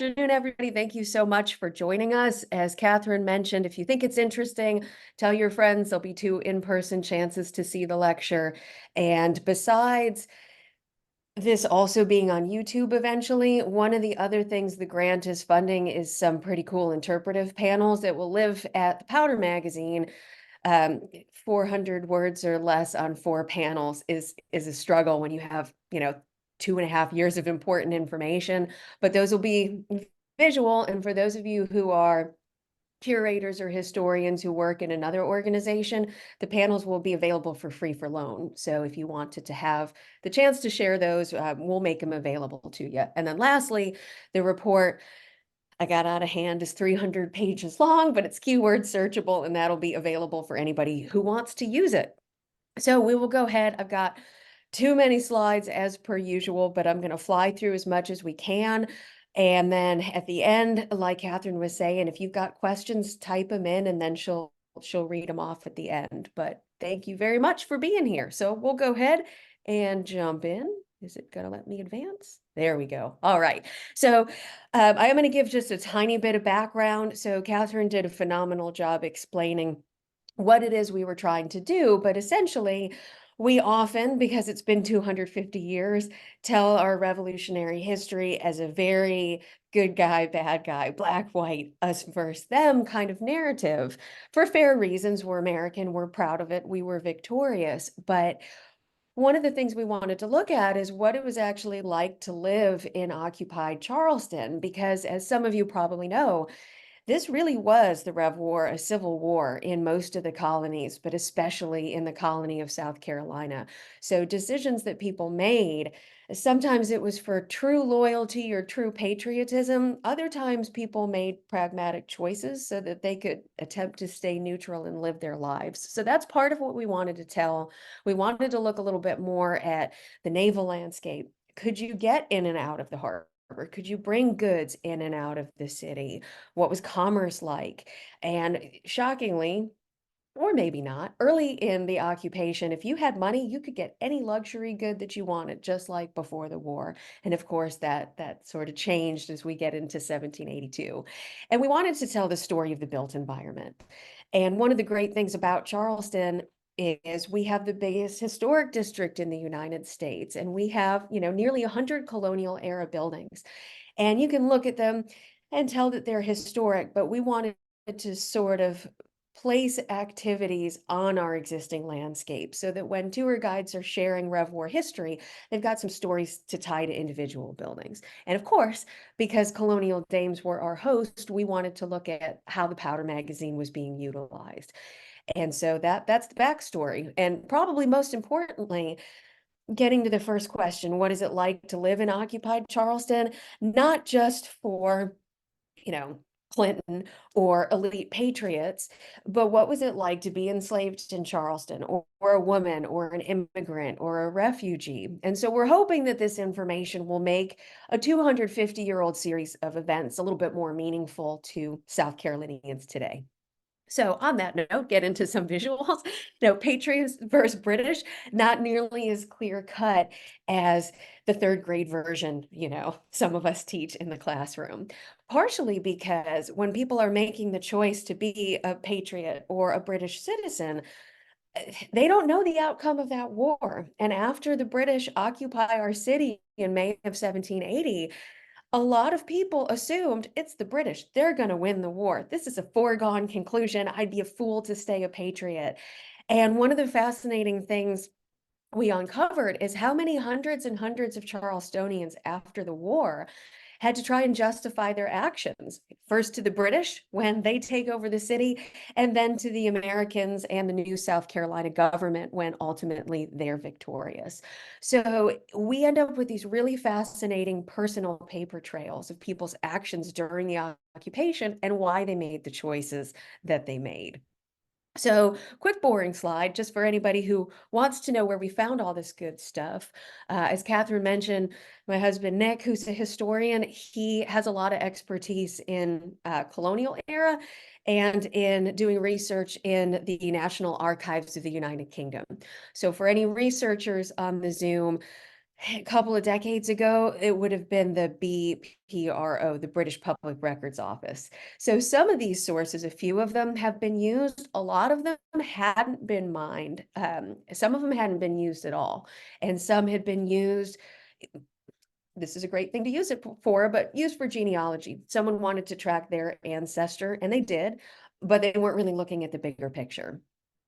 Afternoon, everybody. Thank you so much for joining us. As Catherine mentioned, if you think it's interesting, tell your friends. There'll be 2 in-person chances to see the lecture. And besides this also being on YouTube eventually, one of the other things the grant is funding is some pretty cool interpretive panels that will live at the Powder Magazine. 400 words or less on 4 panels is a struggle when you have, 2.5 years of important information, but those will be visual. And for those of you who are curators or historians who work in another organization, the panels will be available for free for loan. So if you wanted to have the chance to share those, we'll make them available to you. And then lastly, the report I got out of hand is 300 pages long, but it's keyword searchable, and that'll be available for anybody who wants to use it. So we will go ahead. I've got too many slides as per usual, but I'm going to fly through as much as we can. And then at the end, like Catherine was saying, if you've got questions, type them in, and then she'll read them off at the end. But thank you very much for being here. So we'll go ahead and jump in. Is it going to let me advance? There we go. All right. So I am going to give just a tiny bit of background. So Catherine did a phenomenal job explaining what it is we were trying to do, but essentially we often, because it's been 250 years, tell our revolutionary history as a very good guy, bad guy, black, white, us versus them kind of narrative. For fair reasons, we're American, we're proud of it, we were victorious. But one of the things we wanted to look at is what it was actually like to live in occupied Charleston, because as some of you probably know, this really was the Rev War, a civil war in most of the colonies, but especially in the colony of South Carolina. So decisions that people made, sometimes it was for true loyalty or true patriotism. Other times people made pragmatic choices so that they could attempt to stay neutral and live their lives. So that's part of what we wanted to tell. We wanted to look a little bit more at the naval landscape. Could you get in and out of the harbor? Could you bring goods in and out of the city? What was commerce like? And shockingly, or maybe not, early in the occupation, if you had money, you could get any luxury good that you wanted, just like before the war. And of course, that sort of changed as we get into 1782. And we wanted to tell the story of the built environment. And one of the great things about Charleston is we have the biggest historic district in the United States, and we have, nearly 100 colonial era buildings. And you can look at them and tell that they're historic, but we wanted to sort of place activities on our existing landscape so that when tour guides are sharing Rev War history, they've got some stories to tie to individual buildings. And of course, because Colonial Dames were our host, we wanted to look at how the Powder Magazine was being utilized. And so that's the backstory. And probably most importantly, getting to the first question, what is it like to live in occupied Charleston? Not just for, you know, Clinton or elite patriots, but what was it like to be enslaved in Charleston, or a woman, or an immigrant, or a refugee? And so we're hoping that this information will make a 250-year-old series of events a little bit more meaningful to South Carolinians today. So on that note, get into some visuals. Patriots versus British, not nearly as clear cut as the third grade version, some of us teach in the classroom. Partially because when people are making the choice to be a patriot or a British citizen, they don't know the outcome of that war. And after the British occupy our city in May of 1780, a lot of people assumed it's the British. They're going to win the war. This is a foregone conclusion. I'd be a fool to stay a patriot. And one of the fascinating things we uncovered is how many hundreds and hundreds of Charlestonians after the war had to try and justify their actions, first to the British when they take over the city, and then to the Americans and the new South Carolina government when ultimately they're victorious. So we end up with these really fascinating personal paper trails of people's actions during the occupation and why they made the choices that they made. So quick boring slide just for anybody who wants to know where we found all this good stuff. As Catherine mentioned, my husband Nick, who's a historian, he has a lot of expertise in colonial era and in doing research in the National Archives of the United Kingdom. So for any researchers on the Zoom, A couple of decades ago, it would have been the BPRO, the British Public Records Office. So some of these sources, a few of them have been used. A lot of them hadn't been mined. Some of them hadn't been used at all. And some had been used. This is a great thing to use it for, but used for genealogy. Someone wanted to track their ancestor, and they did, but they weren't really looking at the bigger picture.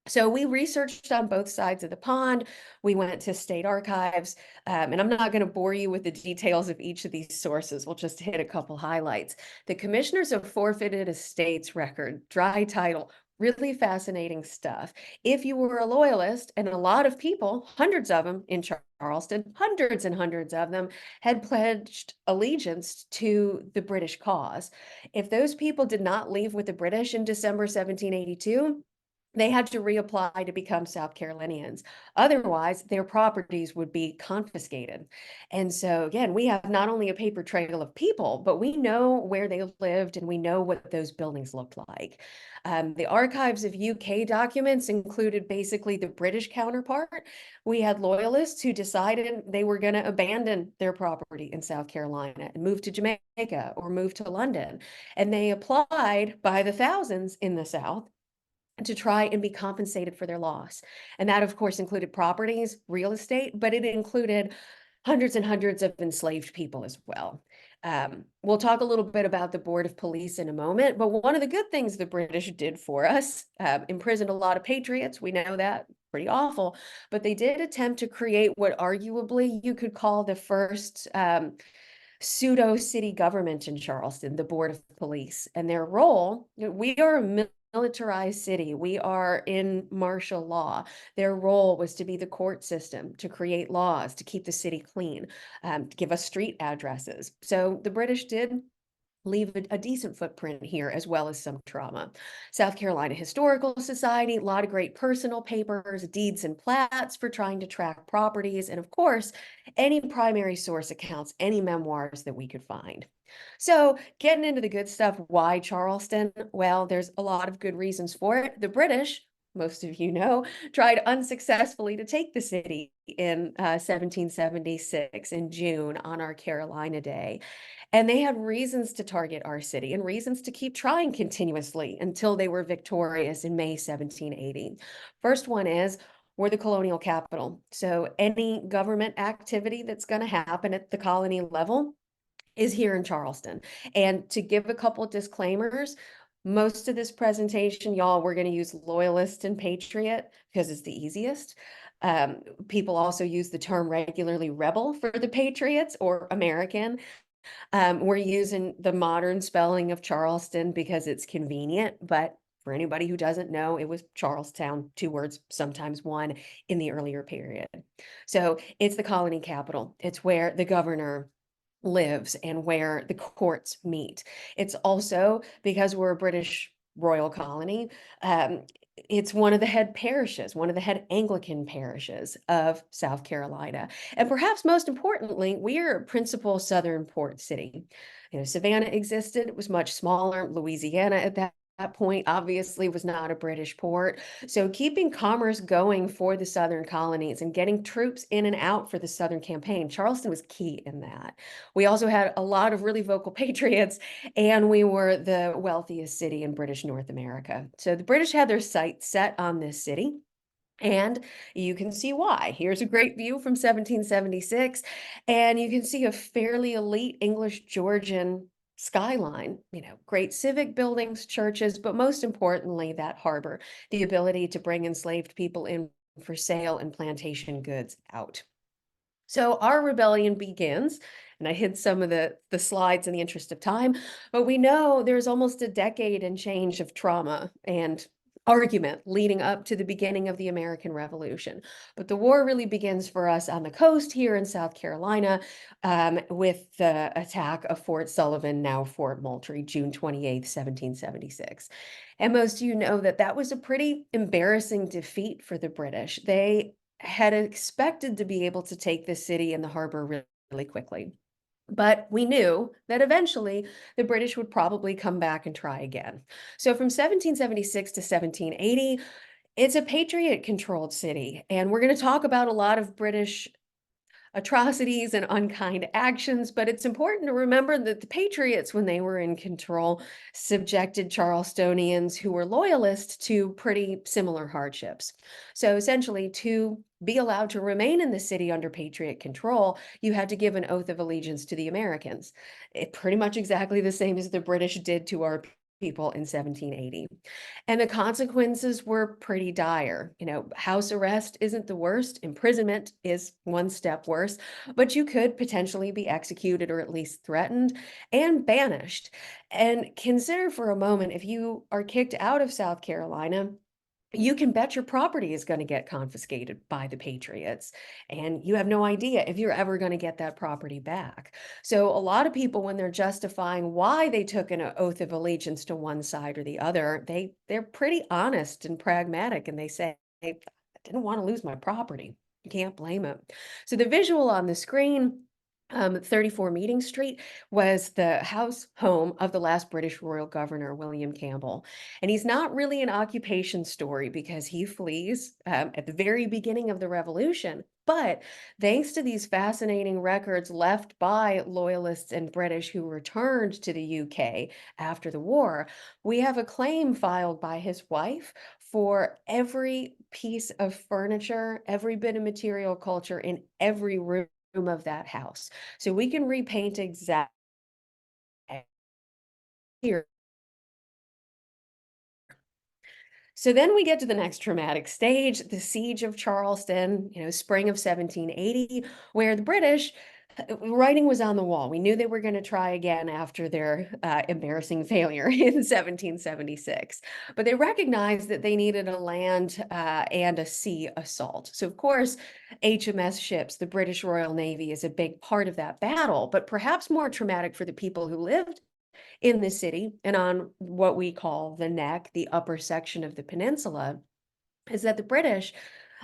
So we researched on both sides of the pond. We went to state archives, and I'm not going to bore you with the details of each of these sources. We'll just hit a couple highlights. The commissioners have forfeited a state's record, dry title, really fascinating stuff. If you were a loyalist, and a lot of people, hundreds of them in Charleston, hundreds and hundreds of them, had pledged allegiance to the British cause. If those people did not leave with the British in December 1782, they had to reapply to become South Carolinians. Otherwise, their properties would be confiscated. And so, again, we have not only a paper trail of people, but we know where they lived and we know what those buildings looked like. The archives of UK documents included basically the British counterpart. We had loyalists who decided they were going to abandon their property in South Carolina and move to Jamaica or move to London. And they applied by the thousands in the South to try and be compensated for their loss. And that, of course, included properties, real estate, but it included hundreds and hundreds of enslaved people as well. We'll talk a little bit about the Board of Police in a moment, but one of the good things the British did for us, imprisoned a lot of patriots. We know that, pretty awful, but they did attempt to create what arguably you could call the first pseudo city government in Charleston, the Board of Police. And their role, we are a militarized city. We are in martial law. Their role was to be the court system, to create laws, to keep the city clean, to give us street addresses. So the British did leave a decent footprint here, as well as some trauma. South Carolina Historical Society, a lot of great personal papers, deeds and plats for trying to track properties, and of course, any primary source accounts, any memoirs that we could find. So getting into the good stuff, why Charleston? Well, there's a lot of good reasons for it. The British, most of you know, tried unsuccessfully to take the city in 1776 in June on our Carolina Day. And they had reasons to target our city and reasons to keep trying continuously until they were victorious in May 1780. First one is, we're the colonial capital. So any government activity that's going to happen at the colony level is here in Charleston. And to give a couple of disclaimers, most of this presentation, y'all, we're going to use loyalist and patriot because it's the easiest. People also use the term regularly rebel for the patriots or American. We're using the modern spelling of Charleston because it's convenient, but for anybody who doesn't know, it was Charlestown, two words, sometimes one, in the earlier period. So it's the colony capital. It's where the governor lives and where the courts meet. It's also, because we're a British royal colony, it's one of the head parishes, one of the head Anglican parishes of South Carolina. And perhaps most importantly, we are a principal southern port city. You know, Savannah existed, it was much smaller. Louisiana at that point obviously was not a British port. So keeping commerce going for the southern colonies and getting troops in and out for the southern campaign, Charleston was key in that. We also had a lot of really vocal patriots, and we were the wealthiest city in British North America. So the British had their sights set on this city. And you can see why. Here's a great view from 1776, and you can see a fairly elite English Georgian skyline, great civic buildings, churches, but most importantly, that harbor, the ability to bring enslaved people in for sale and plantation goods out. So our rebellion begins, and I hid some of the slides in the interest of time, but we know there's almost a decade and change of trauma and argument leading up to the beginning of the American Revolution. But the war really begins for us on the coast here in South Carolina, with the attack of Fort Sullivan, now Fort Moultrie, June 28th, 1776. And most of you know that that was a pretty embarrassing defeat for the British. They had expected to be able to take the city and the harbor really, really quickly. But we knew that eventually the British would probably come back and try again. So from 1776 to 1780, it's a patriot-controlled city. And we're going to talk about a lot of British atrocities and unkind actions, but it's important to remember that the Patriots, when they were in control, subjected Charlestonians who were loyalists to pretty similar hardships. So essentially, to be allowed to remain in the city under Patriot control, you had to give an oath of allegiance to the Americans. Pretty much exactly the same as the British did to our people in 1780. And the consequences were pretty dire. House arrest isn't the worst, imprisonment is one step worse, but you could potentially be executed or at least threatened and banished. And consider for a moment, if you are kicked out of South Carolina, you can bet your property is going to get confiscated by the Patriots, and you have no idea if you're ever going to get that property back. So a lot of people, when they're justifying why they took an oath of allegiance to one side or the other, they're pretty honest and pragmatic, and they say, I didn't want to lose my property. You can't blame them. So the visual on the screen, 34 Meeting Street, was the house home of the last British royal governor, William Campbell. And he's not really an occupation story because he flees at the very beginning of the Revolution. But thanks to these fascinating records left by loyalists and British who returned to the UK after the war, we have a claim filed by his wife for every piece of furniture, every bit of material culture in every room of that house. So we can repaint exactly here. So then we get to the next traumatic stage, the Siege of Charleston, spring of 1780, where the British, writing was on the wall. We knew they were going to try again after their embarrassing failure in 1776. But they recognized that they needed a land and a sea assault. So, of course, HMS ships, the British Royal Navy, is a big part of that battle. But perhaps more traumatic for the people who lived in the city and on what we call the neck, the upper section of the peninsula, is that the British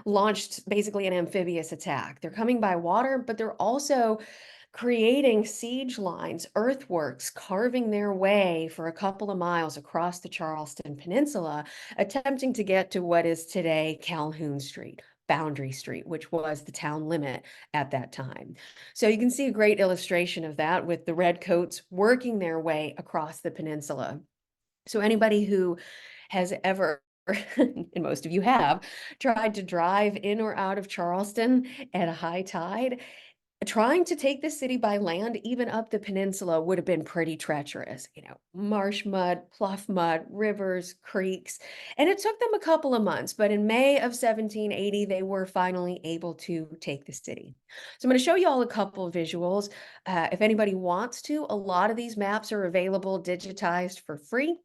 launched basically an amphibious attack. They're coming by water, but they're also creating siege lines, earthworks, carving their way for a couple of miles across the Charleston Peninsula, attempting to get to what is today Calhoun Street, Boundary Street, which was the town limit at that time. So you can see a great illustration of that with the redcoats working their way across the peninsula. So anybody who has ever, and most of you have, tried to drive in or out of Charleston at a high tide, trying to take the city by land, even up the peninsula, would have been pretty treacherous. Marsh mud, pluff mud, rivers, creeks. And it took them a couple of months, but in May of 1780, they were finally able to take the city. So I'm going to show you all a couple of visuals. If anybody wants to, a lot of these maps are available digitized for free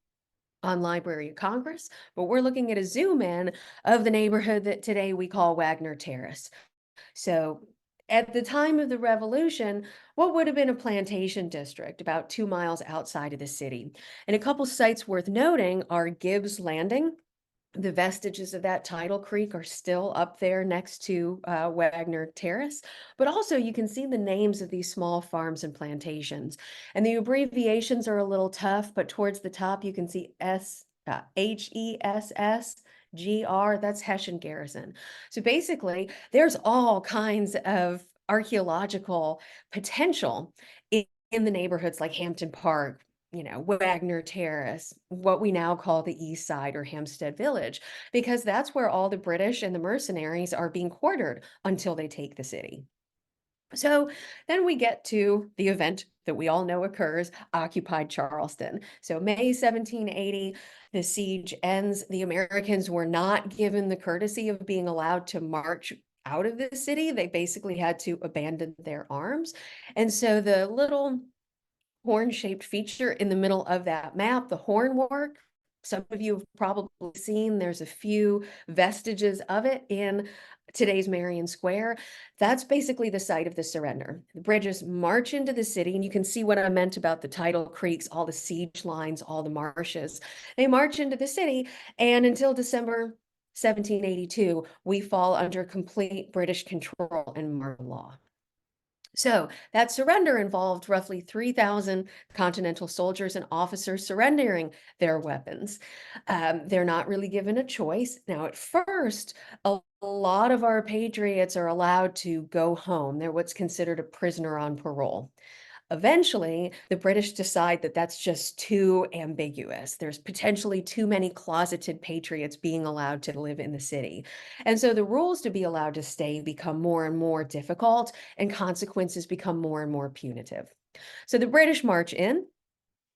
on Library of Congress, but we're looking at a zoom in of the neighborhood that today we call Wagner Terrace. So at the time of the Revolution, what would have been a plantation district about 2 miles outside of the city. And a couple sites worth noting are Gibbs Landing. The vestiges of that tidal creek are still up there next to Wagner Terrace, but also you can see the names of these small farms and plantations. And the abbreviations are a little tough, but towards the top you can see HESSGR, that's Hessian Garrison. So basically, there's all kinds of archaeological potential in the neighborhoods like Hampton Park, Wagner Terrace, what we now call the East Side or Hampstead Village, because that's where all the British and the mercenaries are being quartered until they take the city. So then we get to the event that we all know occurs, occupied Charleston. So May 1780, the siege ends. The Americans were not given the courtesy of being allowed to march out of the city. They basically had to abandon their arms. And so the little horn-shaped feature in the middle of that map, the hornwork, some of you have probably seen, there's a few vestiges of it in today's Marion Square. That's basically the site of the surrender. The British march into the city, and you can see what I meant about the tidal creeks, all the siege lines, all the marshes. They march into the city, and until December 1782, we fall under complete British control and martial law. So that surrender involved roughly 3,000 Continental soldiers and officers surrendering their weapons. They're not really given a choice. Now, at first, a lot of our patriots are allowed to go home. They're what's considered a prisoner on parole. Eventually, the British decide that that's just too ambiguous. There's potentially too many closeted patriots being allowed to live in the city. And so the rules to be allowed to stay become more and more difficult, and consequences become more and more punitive. So the British march in,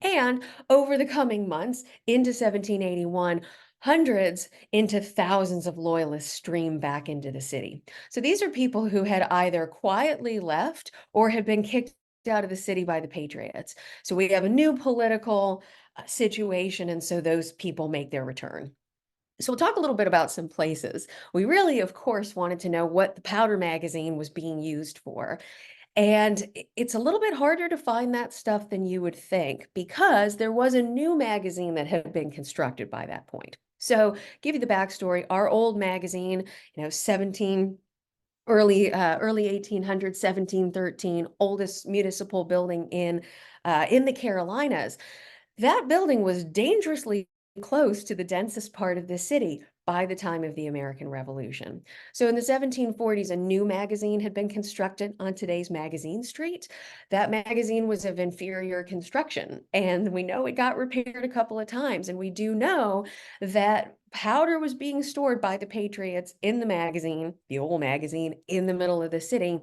and over the coming months into 1781, hundreds into thousands of loyalists stream back into the city. So these are people who had either quietly left or had been kicked out of the city by the Patriots. So we have a new political situation, and so those people make their return. So we'll talk a little bit about some places. We really, of course, wanted to know what the powder magazine was being used for. And it's a little bit harder to find that stuff than you would think, because there was a new magazine that had been constructed by that point. So, give you the backstory. Our old magazine, 17 early 1800s, 1713, oldest municipal building in the Carolinas. That building was dangerously close to the densest part of the city by the time of the American Revolution. So in the 1740s, a new magazine had been constructed on today's Magazine Street. That magazine was of inferior construction, and we know it got repaired a couple of times. And we do know that powder was being stored by the Patriots in the magazine, the old magazine, in the middle of the city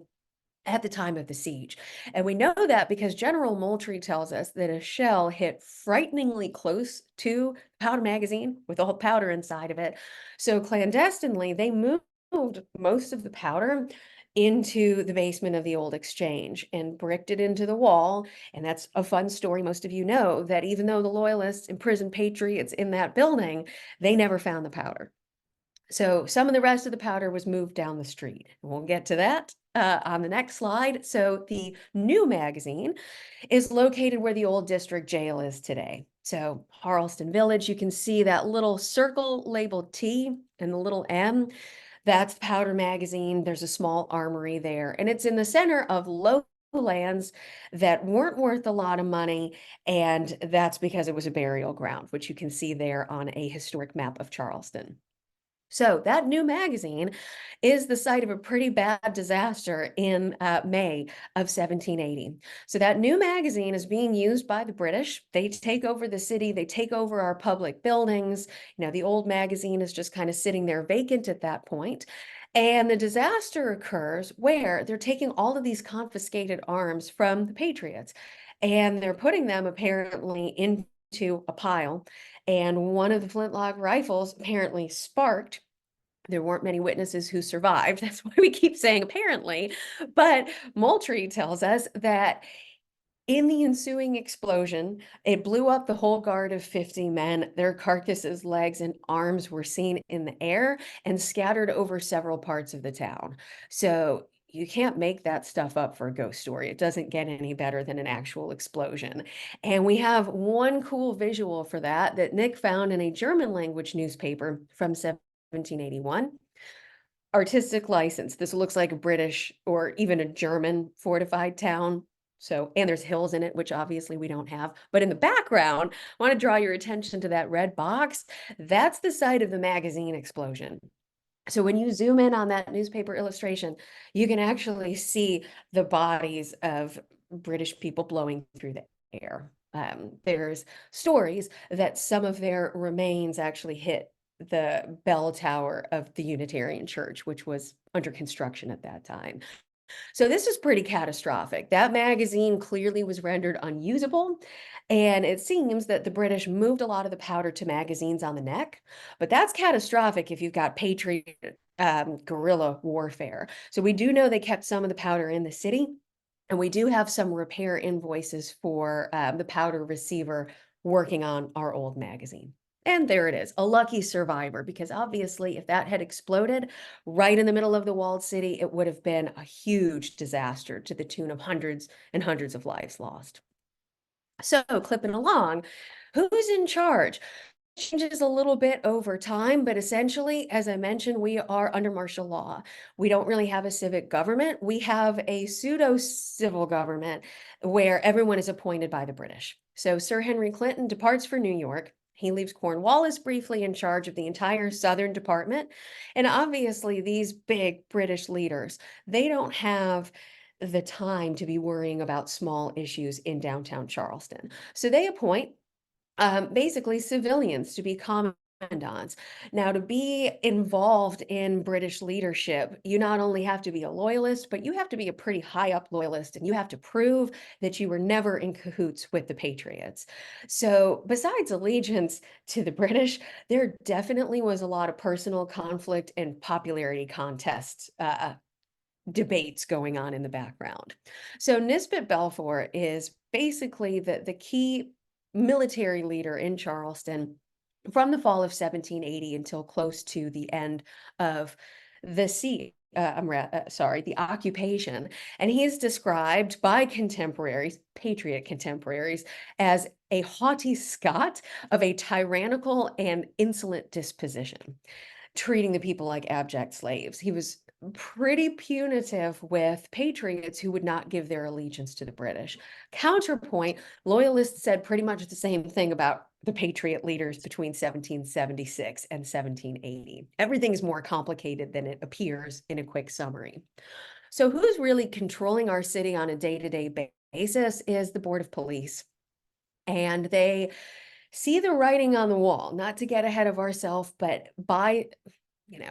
at the time of the siege. And we know that because General Moultrie tells us that a shell hit frighteningly close to powder magazine with all powder inside of it. So clandestinely, they moved most of the powder into the basement of the old exchange and bricked it into the wall. And that's a fun story. Most of you know that even though the loyalists imprisoned patriots in that building, they never found the powder. So some of the rest of the powder was moved down the street. We'll get to that on the next slide. So the new magazine is located where the old district jail is today. So Harleston Village, you can see that little circle labeled T and the little M. That's the powder magazine. There's a small armory there, and it's in the center of low lands that weren't worth a lot of money, and that's because it was a burial ground, which you can see there on a historic map of Charleston. So that new magazine is the site of a pretty bad disaster in May of 1780. So that new magazine is being used by the British. They take over the city, they take over our public buildings. The old magazine is just kind of sitting there vacant at that point. And the disaster occurs where they're taking all of these confiscated arms from the Patriots, and they're putting them apparently into a pile. And one of the flintlock rifles apparently sparked. There weren't many witnesses who survived. That's why we keep saying apparently. But Moultrie tells us that in the ensuing explosion, it blew up the whole guard of 50 men. Their carcasses, legs, and arms were seen in the air and scattered over several parts of the town. So you can't make that stuff up for a ghost story. It doesn't get any better than an actual explosion. And we have one cool visual for that Nick found in a German language newspaper from 1781. Artistic license. This looks like a British or even a German fortified town. So, and there's hills in it, which obviously we don't have. But in the background, I want to draw your attention to that red box. That's the site of the magazine explosion. So when you zoom in on that newspaper illustration, you can actually see the bodies of British people blowing through the air. There's stories that some of their remains actually hit the bell tower of the Unitarian Church, which was under construction at that time. So this is pretty catastrophic. That magazine clearly was rendered unusable, and it seems that the British moved a lot of the powder to magazines on the neck, but that's catastrophic if you've got patriot guerrilla warfare. So we do know they kept some of the powder in the city, and we do have some repair invoices for the powder receiver working on our old magazine. And there it is, a lucky survivor, because obviously if that had exploded right in the middle of the walled city, it would have been a huge disaster to the tune of hundreds and hundreds of lives lost. So clipping along, who's in charge? changes a little bit over time, but essentially, as I mentioned, we are under martial law. We don't really have a civic government. We have a pseudo-civil government where everyone is appointed by the British. So Sir Henry Clinton departs for New York. He leaves Cornwallis briefly in charge of the entire Southern Department. And obviously, these big British leaders, they don't have the time to be worrying about small issues in downtown Charleston. So they appoint basically civilians to be commandants. Now, to be involved in British leadership, you not only have to be a loyalist, but you have to be a pretty high up loyalist, and you have to prove that you were never in cahoots with the Patriots. So, besides allegiance to the British, there definitely was a lot of personal conflict and popularity contests. Debates going on in the background. So Nisbet Balfour is basically the key military leader in Charleston from the fall of 1780 until close to the end of the siege. Sorry, the occupation. And he is described by contemporaries, patriot contemporaries, as a haughty Scot of a tyrannical and insolent disposition, treating the people like abject slaves. He was pretty punitive with patriots who would not give their allegiance to the British. Counterpoint, loyalists said pretty much the same thing about the patriot leaders between 1776 and 1780. Everything is more complicated than it appears in a quick summary. So who's really controlling our city on a day-to-day basis is the Board of Police. And they see the writing on the wall, not to get ahead of ourselves, but by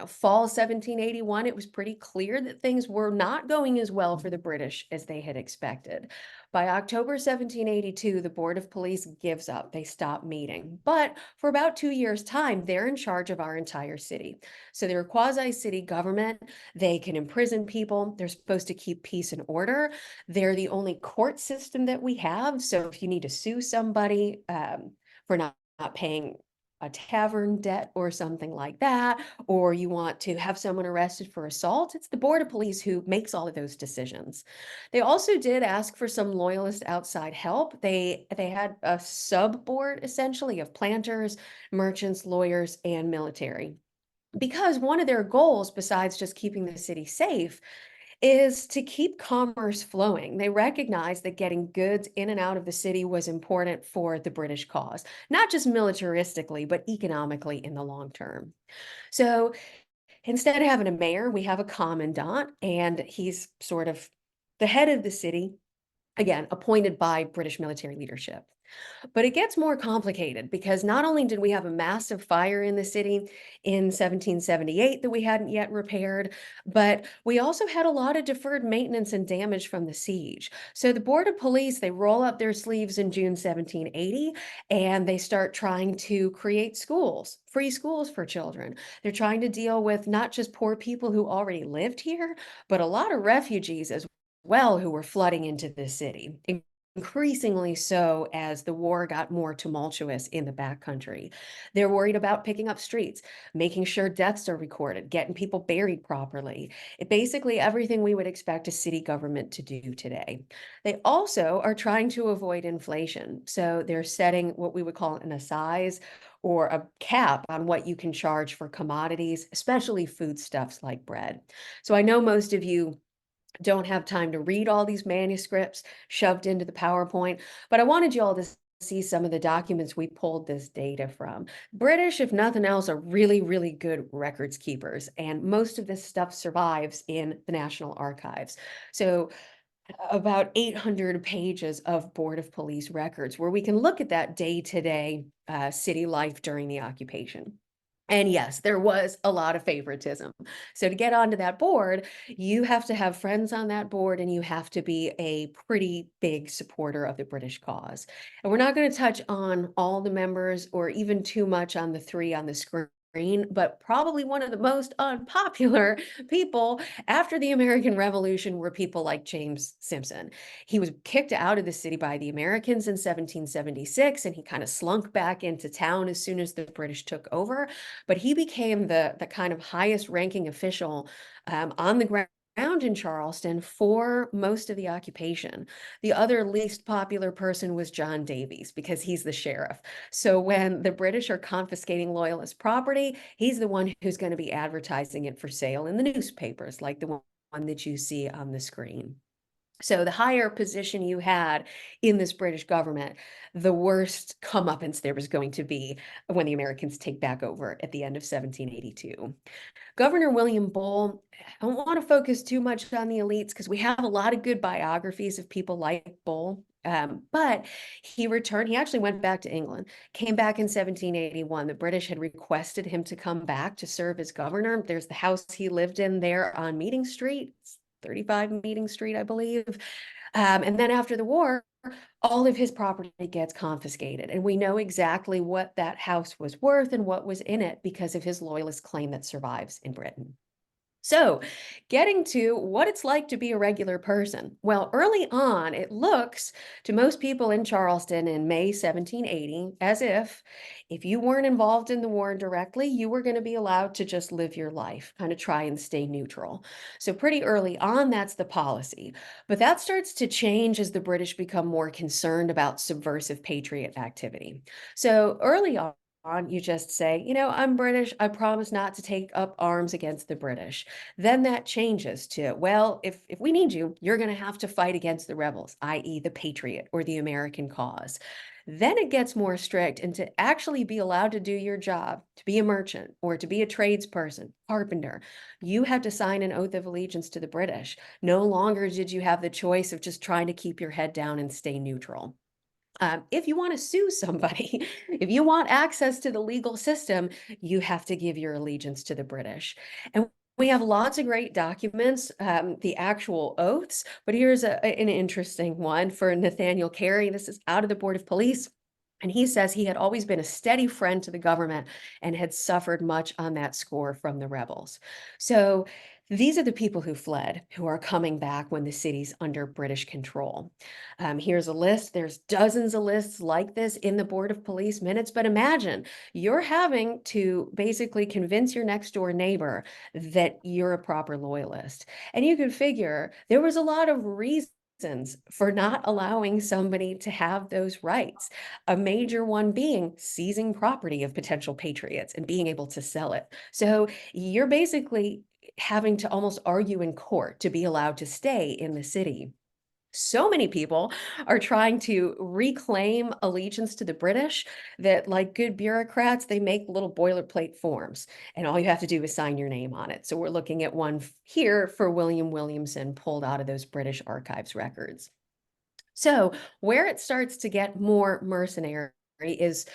fall 1781, it was pretty clear that things were not going as well for the British as they had expected. By October 1782, the Board of Police gives up. They stop meeting. But for about 2 years' time, they're in charge of our entire city. So they're a quasi-city government. They can imprison people. They're supposed to keep peace and order. They're the only court system that we have. So if you need to sue somebody for not paying a tavern debt or something like that, or you want to have someone arrested for assault, it's the Board of Police who makes all of those decisions. They also did ask for some loyalist outside help. They had a sub board essentially of planters, merchants, lawyers, and military. Because one of their goals, besides just keeping the city safe, is to keep commerce flowing. They recognized that getting goods in and out of the city was important for the British cause, not just militaristically, but economically in the long term. So instead of having a mayor, we have a commandant, and he's sort of the head of the city, again, appointed by British military leadership. But it gets more complicated because not only did we have a massive fire in the city in 1778 that we hadn't yet repaired, but we also had a lot of deferred maintenance and damage from the siege. So the Board of Police, they roll up their sleeves in June 1780 and they start trying to create schools, free schools for children. They're trying to deal with not just poor people who already lived here, but a lot of refugees as well who were flooding into the city, increasingly so as the war got more tumultuous in the backcountry. They're worried about picking up streets, making sure deaths are recorded, getting people buried properly. Basically everything we would expect a city government to do today. They also are trying to avoid inflation. So they're setting what we would call an assize or a cap on what you can charge for commodities, especially foodstuffs like bread. So I know most of you don't have time to read all these manuscripts shoved into the PowerPoint, but I wanted you all to see some of the documents we pulled this data from. British, if nothing else, are really, really good records keepers, and most of this stuff survives in the National Archives. So about 800 pages of Board of Police records where we can look at that day-to-day city life during the occupation. And yes, there was a lot of favoritism. So to get onto that board, you have to have friends on that board and you have to be a pretty big supporter of the British cause. And we're not going to touch on all the members or even too much on the three on the screen, but probably one of the most unpopular people after the American Revolution were people like James Simpson. He was kicked out of the city by the Americans in 1776, and he kind of slunk back into town as soon as the British took over. But he became the kind of highest ranking official on the ground in Charleston for most of the occupation. The other least popular person was John Davies because he's the sheriff. So when the British are confiscating loyalist property, he's the one who's going to be advertising it for sale in the newspapers, like the one that you see on the screen. So the higher position you had in this British government, the worst comeuppance there was going to be when the Americans take back over at the end of 1782. Governor William Bull, I don't want to focus too much on the elites because we have a lot of good biographies of people like Bull. But he returned, he actually went back to England, came back in 1781. The British had requested him to come back to serve as governor. There's the house he lived in there on Meeting Street, 35 Meeting Street, I believe. And then after the war, all of his property gets confiscated. And we know exactly what that house was worth and what was in it because of his loyalist claim that survives in Britain. So, getting to what it's like to be a regular person. Well, early on, it looks to most people in Charleston in May 1780 as if you weren't involved in the war directly, you were going to be allowed to just live your life, kind of try and stay neutral. So, pretty early on, that's the policy. But that starts to change as the British become more concerned about subversive patriot activity. So, early on, you just say, I'm British. I promise not to take up arms against the British. Then that changes to, well, if we need you, you're going to have to fight against the rebels, i.e., the patriot or the American cause. Then it gets more strict, and to actually be allowed to do your job, to be a merchant or to be a tradesperson, carpenter, you had to sign an oath of allegiance to the British. No longer did you have the choice of just trying to keep your head down and stay neutral. If you want to sue somebody, if you want access to the legal system, you have to give your allegiance to the British. And we have lots of great documents, the actual oaths, but here's an interesting one for Nathaniel Carey. This is out of the Board of Police. And he says he had always been a steady friend to the government and had suffered much on that score from the rebels. So these are the people who fled, who are coming back when the city's under British control. Here's a list. There's dozens of lists like this in the Board of Police minutes, but imagine you're having to basically convince your next door neighbor that you're a proper loyalist. And you can figure there was a lot of reasons for not allowing somebody to have those rights. A major one being seizing property of potential patriots and being able to sell it. So you're basically having to almost argue in court to be allowed to stay in the city. So many people are trying to reclaim allegiance to the British that, like good bureaucrats, they make little boilerplate forms, and all you have to do is sign your name on it. So we're looking at one here for William Williamson, pulled out of those British archives records. So where it starts to get more mercenary is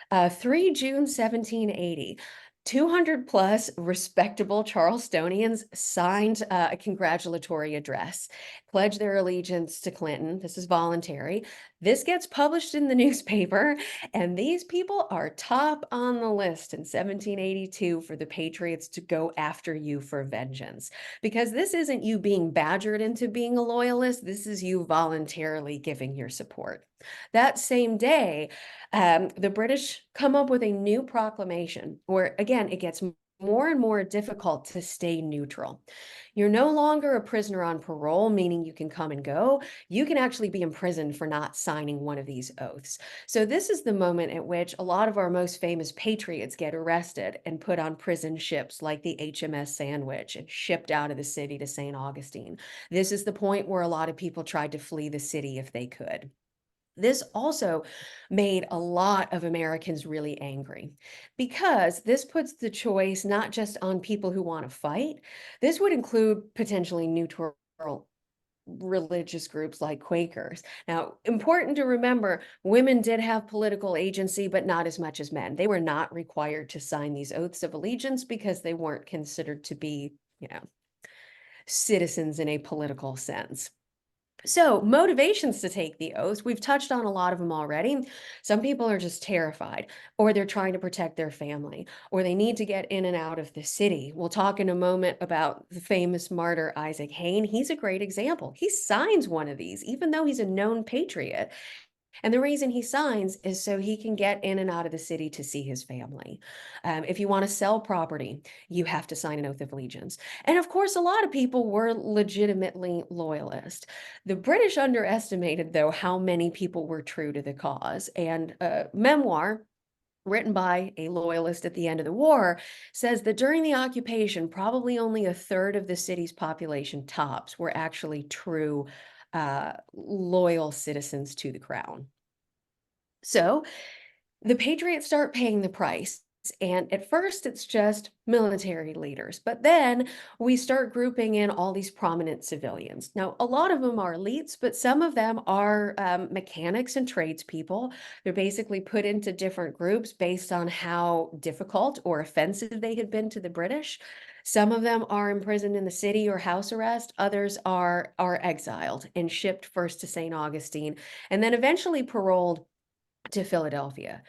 3 June 1780. 200 plus respectable Charlestonians signed a congratulatory address, pledged their allegiance to Clinton. This is voluntary. This gets published in the newspaper, and these people are top on the list in 1782 for the Patriots to go after you for vengeance. Because this isn't you being badgered into being a loyalist, this is you voluntarily giving your support. That same day, the British come up with a new proclamation where, again, it gets more and more difficult to stay neutral. You're no longer a prisoner on parole, meaning you can come and go. You can actually be imprisoned for not signing one of these oaths. So this is the moment at which a lot of our most famous patriots get arrested and put on prison ships like the HMS Sandwich and shipped out of the city to St. Augustine. This is the point where a lot of people tried to flee the city if they could. This also made a lot of Americans really angry because this puts the choice not just on people who want to fight. This would include potentially neutral religious groups like Quakers. Now, important to remember, women did have political agency, but not as much as men. They were not required to sign these oaths of allegiance because they weren't considered to be, citizens in a political sense. So, motivations to take the oath, we've touched on a lot of them already. Some people are just terrified, or they're trying to protect their family, or they need to get in and out of the city. We'll talk in a moment about the famous martyr Isaac Hayne. He's a great example. He signs one of these, even though he's a known patriot. And the reason he signs is so he can get in and out of the city to see his family. If you want to sell property, you have to sign an oath of allegiance. And of course, a lot of people were legitimately loyalist. The British underestimated, though, how many people were true to the cause. And a memoir written by a loyalist at the end of the war says that during the occupation, probably only a third of the city's population tops were actually true loyal citizens to the crown. So the Patriots start paying the price. And at first, it's just military leaders. But then we start grouping in all these prominent civilians. Now, a lot of them are elites, but some of them are mechanics and tradespeople. They're basically put into different groups based on how difficult or offensive they had been to the British. Some of them are imprisoned in the city or house arrest. Others are exiled and shipped first to St. Augustine and then eventually paroled to Philadelphia.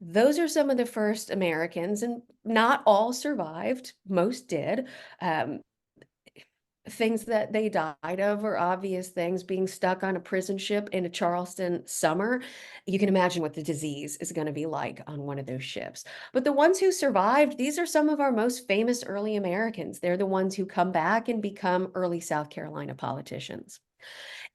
Those are some of the first Americans, and not all survived. Most did. Um, Things that they died of are obvious things. Being stuck on a prison ship in a Charleston summer, you can imagine what the disease is going to be like on one of those ships. But the ones who survived, these are some of our most famous early Americans. They're the ones who come back and become early South Carolina politicians.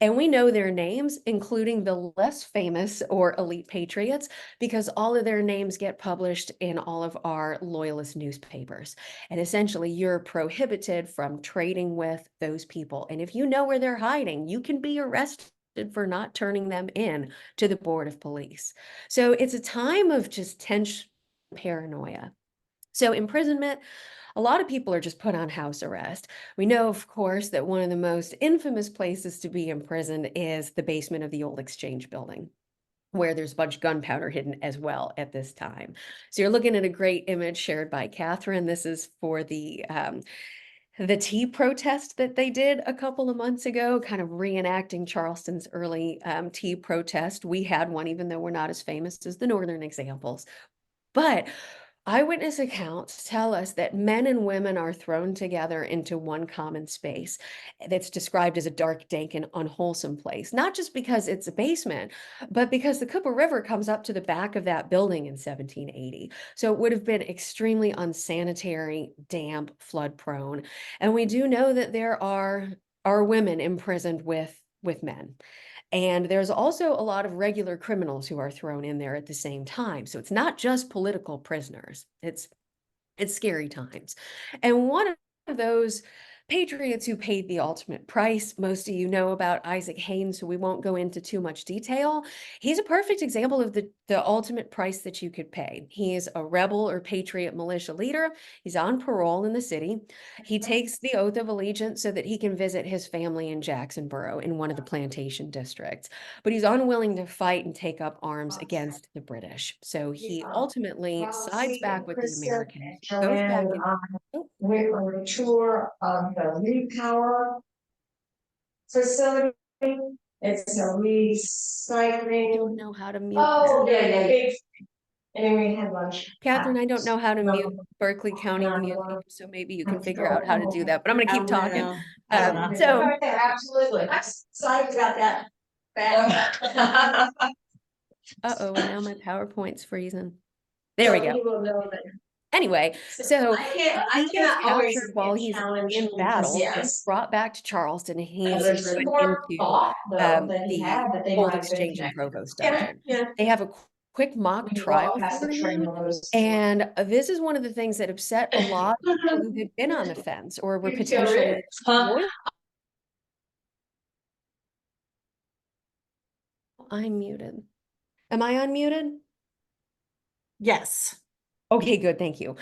And we know their names, including the less famous or elite patriots, because all of their names get published in all of our loyalist newspapers. And essentially, you're prohibited from trading with those people. And if you know where they're hiding, you can be arrested for not turning them in to the board of police. So it's a time of just tense paranoia. So imprisonment, a lot of people are just put on house arrest. We know, of course, that one of the most infamous places to be imprisoned is the basement of the old Exchange building, where there's a bunch of gunpowder hidden as well at this time. So you're looking at a great image shared by Catherine. This is for the tea protest that they did a couple of months ago, kind of reenacting Charleston's early tea protest. We had one, even though we're not as famous as the Northern examples. But eyewitness accounts tell us that men and women are thrown together into one common space that's described as a dark, dank, and unwholesome place, not just because it's a basement, but because the Cooper River comes up to the back of that building in 1780. So it would have been extremely unsanitary, damp, flood prone. And we do know that there are women imprisoned with men. And there's also a lot of regular criminals who are thrown in there at the same time. So it's not just political prisoners. It's scary times. And one of those patriots who paid the ultimate price, most of you know about Isaac Haynes, so we won't go into too much detail. He's a perfect example of the ultimate price that you could pay. He is a rebel or patriot militia leader. He's on parole in the city. He takes the oath of allegiance so that he can visit his family in Jacksonboro in one of the plantation districts. But he's unwilling to fight and take up arms against the British. So he ultimately sides Rossi back and with the Kristen Americans, and goes Joanne back and in. I Oh, went on a tour of the repower facility. It's a I don't recycling. know how to mute Oh, that. yeah. Big. And then we had lunch. Catherine, I don't know how to mute Berkeley And County I Museum, so maybe you can have to figure go out how to do home. that, but I'm going to keep I'm talking. gonna, I'm gonna. So, Absolutely. I'm excited about that. Back. uh-oh, and now my PowerPoint's freezing. There we So go. you will know that. Anyway, so I he gets can't always captured while he's challenge in battle, enthusiasts. brought back to Charleston, and And he's there's put more into thought though that he the had that they Old might have been Exchange and connected. Provost Yeah, dungeon. yeah. They have a quick mock When you walk trial past for the him, trailers. and this is one of the things that upset a lot of people who had been on the fence or were potentially loyal. I'm muted. Am I unmuted? Yes. Okay, good. Thank you.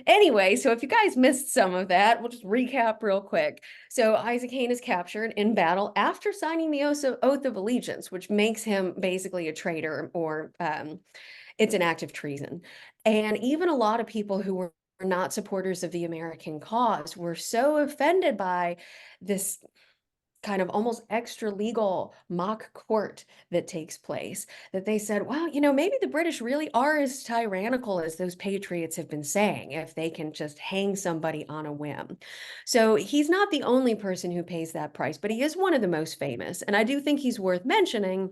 Anyway, so if you guys missed some of that, we'll just recap real quick. So Isaac Hayne is captured in battle after signing the oath of allegiance, which makes him basically a traitor, or it's an act of treason. And even a lot of people who were not supporters of the American cause were so offended by this kind of almost extra legal mock court that takes place that they said, well, maybe the British really are as tyrannical as those patriots have been saying if they can just hang somebody on a whim. So he's not the only person who pays that price, but he is one of the most famous. And I do think he's worth mentioning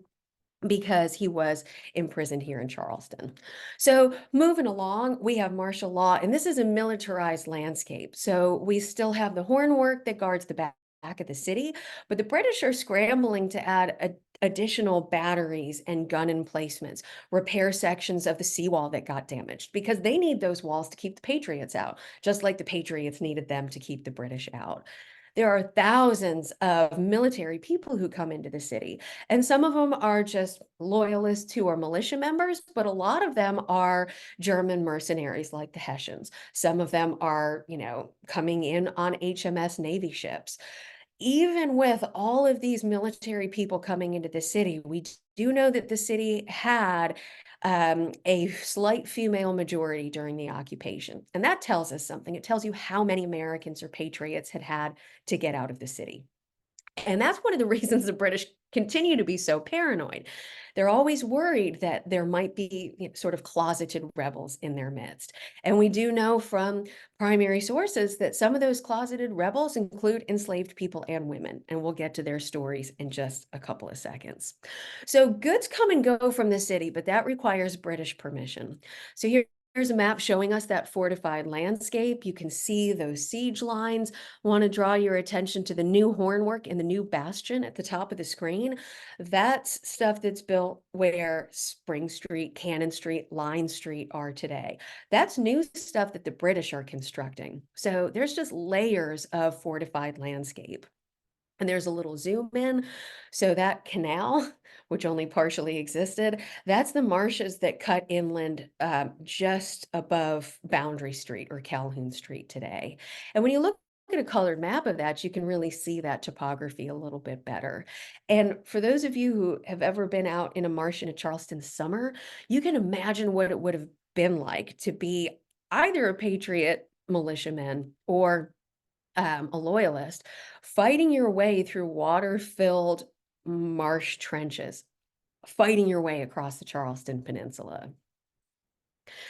because he was imprisoned here in Charleston. So moving along, we have martial law, and this is a militarized landscape. So we still have the hornwork that guards the back of the city, but the British are scrambling to add additional batteries and gun emplacements, repair sections of the seawall that got damaged, because they need those walls to keep the Patriots out, just like the Patriots needed them to keep the British out. There are thousands of military people who come into the city, and some of them are just loyalists who are militia members, but a lot of them are German mercenaries like the Hessians. Some of them are, coming in on HMS Navy ships. Even with all of these military people coming into the city, we do know that the city had a slight female majority during the occupation. And that tells us something. It tells you how many Americans or patriots had to get out of the city. And that's one of the reasons the British continue to be so paranoid. They're always worried that there might be sort of closeted rebels in their midst. And we do know from primary sources that some of those closeted rebels include enslaved people and women. And we'll get to their stories in just a couple of seconds. So goods come and go from the city, but that requires British permission. So here's a map showing us that fortified landscape. You can see those siege lines. Want to draw your attention to the new hornwork and the new bastion at the top of the screen. That's stuff that's built where Spring Street, Cannon Street, Line Street are today. That's new stuff that the British are constructing. So there's just layers of fortified landscape. And there's a little zoom in. So that canal, which only partially existed, that's the marshes that cut inland just above Boundary Street or Calhoun Street today. And when you look at a colored map of that, you can really see that topography a little bit better. And for those of you who have ever been out in a marsh in a Charleston summer, you can imagine what it would have been like to be either a patriot militiaman or a loyalist, fighting your way through water-filled marsh trenches, fighting your way across the Charleston Peninsula.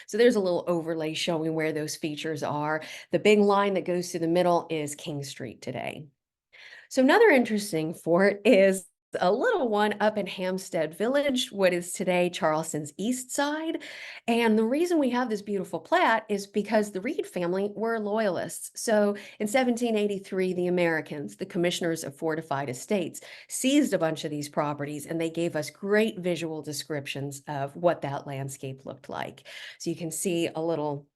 So there's a little overlay showing where those features are. The big line that goes through the middle is King Street today. So another interesting fort is a little one up in Hampstead Village, what is today Charleston's east side. And the reason we have this beautiful plat is because the Reed family were loyalists. So in 1783, the Americans, the commissioners of fortified estates, seized a bunch of these properties, and they gave us great visual descriptions of what that landscape looked like. So you can see a little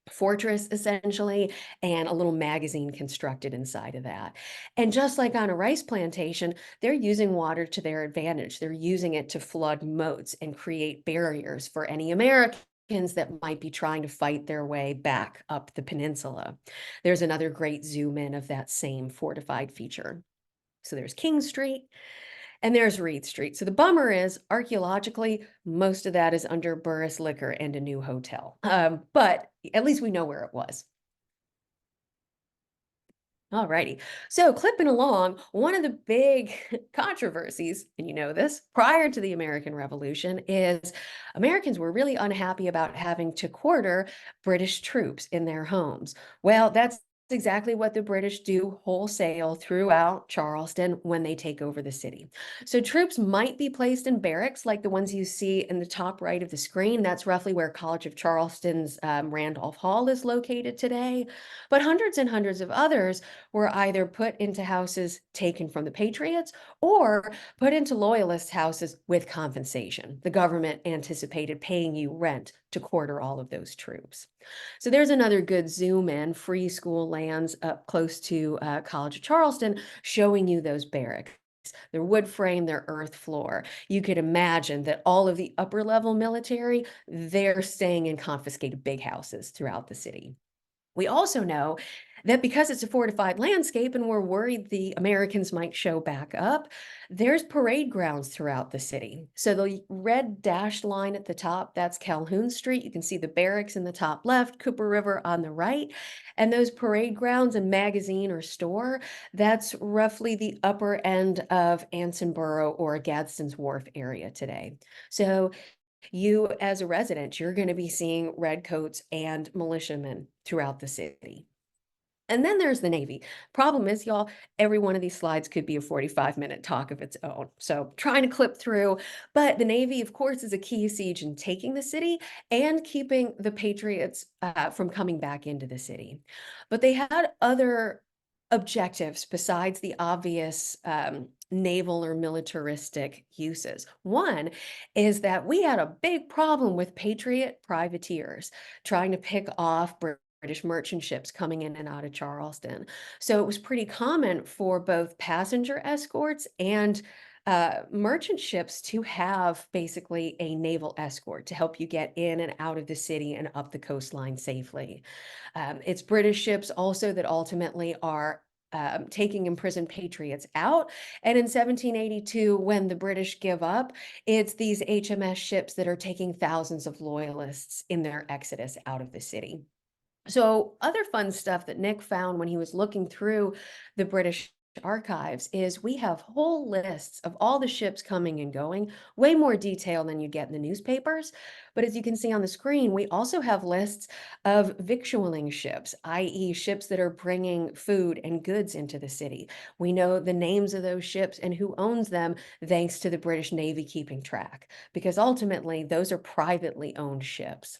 fortress essentially, and a little magazine constructed inside of that. And just like on a rice plantation, they're using water to their advantage. They're using it to flood moats and create barriers for any Americans that might be trying to fight their way back up the peninsula. There's another great zoom in of that same fortified feature. So there's King Street, and there's Reed Street. So the bummer is, archaeologically, most of that is under Burris Liquor and a new hotel. But at least we know where it was. Alrighty, so clipping along, one of the big controversies, and you know this, prior to the American Revolution is Americans were really unhappy about having to quarter British troops in their homes. Well, that's exactly what the British do wholesale throughout Charleston when they take over the city. So troops might be placed in barracks like the ones you see in the top right of the screen. That's roughly where College of Charleston's Randolph Hall is located today. But hundreds and hundreds of others were either put into houses taken from the Patriots or put into loyalist houses with compensation. The government anticipated paying you rent to quarter all of those troops. So there's another good zoom in, free school lands up close to College of Charleston, showing you those barracks. Their wood frame, their earth floor. You could imagine that all of the upper level military, they're staying in confiscated big houses throughout the city. We also know that because it's a fortified landscape and we're worried the Americans might show back up, there's parade grounds throughout the city. So the red dashed line at the top, that's Calhoun Street. You can see the barracks in the top left, Cooper River on the right. And those parade grounds and magazine or store, that's roughly the upper end of Ansonboro or Gadsden's Wharf area today. So you, as a resident, you're going to be seeing redcoats and militiamen throughout the city. And then there's the Navy. Problem is, y'all, every one of these slides could be a 45-minute talk of its own. So trying to clip through. But the Navy, of course, is a key siege in taking the city and keeping the Patriots from coming back into the city. But they had other objectives besides the obvious naval or militaristic uses. One is that we had a big problem with Patriot privateers trying to pick off British merchant ships coming in and out of Charleston. So it was pretty common for both passenger escorts and merchant ships to have basically a naval escort to help you get in and out of the city and up the coastline safely. It's British ships also that ultimately are taking imprisoned patriots out. And in 1782, when the British give up, it's these HMS ships that are taking thousands of loyalists in their exodus out of the city. So other fun stuff that Nick found when he was looking through the British archives is we have whole lists of all the ships coming and going, way more detail than you get in the newspapers. But as you can see on the screen, we also have lists of victualling ships, i.e. ships that are bringing food and goods into the city. We know the names of those ships and who owns them thanks to the British Navy keeping track, because ultimately those are privately owned ships.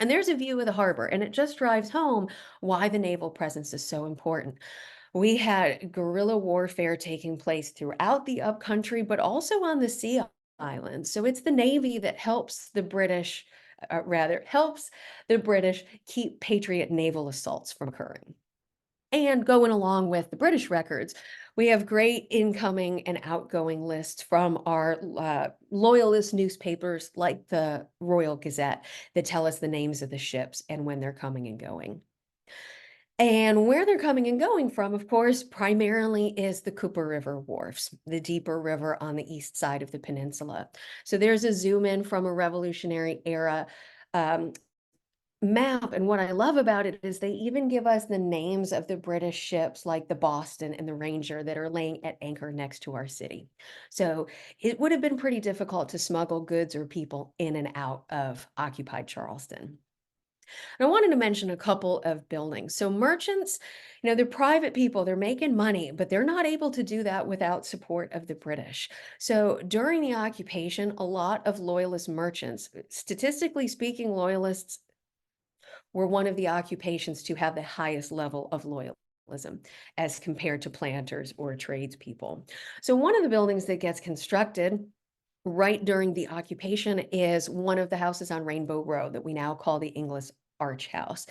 And there's a view of the harbor, and it just drives home why the naval presence is so important. We had guerrilla warfare taking place throughout the upcountry, but also on the sea islands. So it's the Navy that helps the British, helps the British keep Patriot naval assaults from occurring. And going along with the British records, we have great incoming and outgoing lists from our loyalist newspapers like the Royal Gazette that tell us the names of the ships and when they're coming and going. And where they're coming and going from, of course, primarily is the Cooper River wharfs, the deeper river on the east side of the peninsula. So there's a zoom in from a Revolutionary era map, and what I love about it is they even give us the names of the British ships like the Boston and the Ranger that are laying at anchor next to our city. So it would have been pretty difficult to smuggle goods or people in and out of occupied Charleston. And I wanted to mention a couple of buildings. So merchants, they're private people, they're making money, but they're not able to do that without support of the British. So during the occupation, a lot of loyalist merchants, statistically speaking, loyalists were one of the occupations to have the highest level of loyalism as compared to planters or tradespeople. So one of the buildings that gets constructed right during the occupation is one of the houses on Rainbow Row that we now call the English Arch House.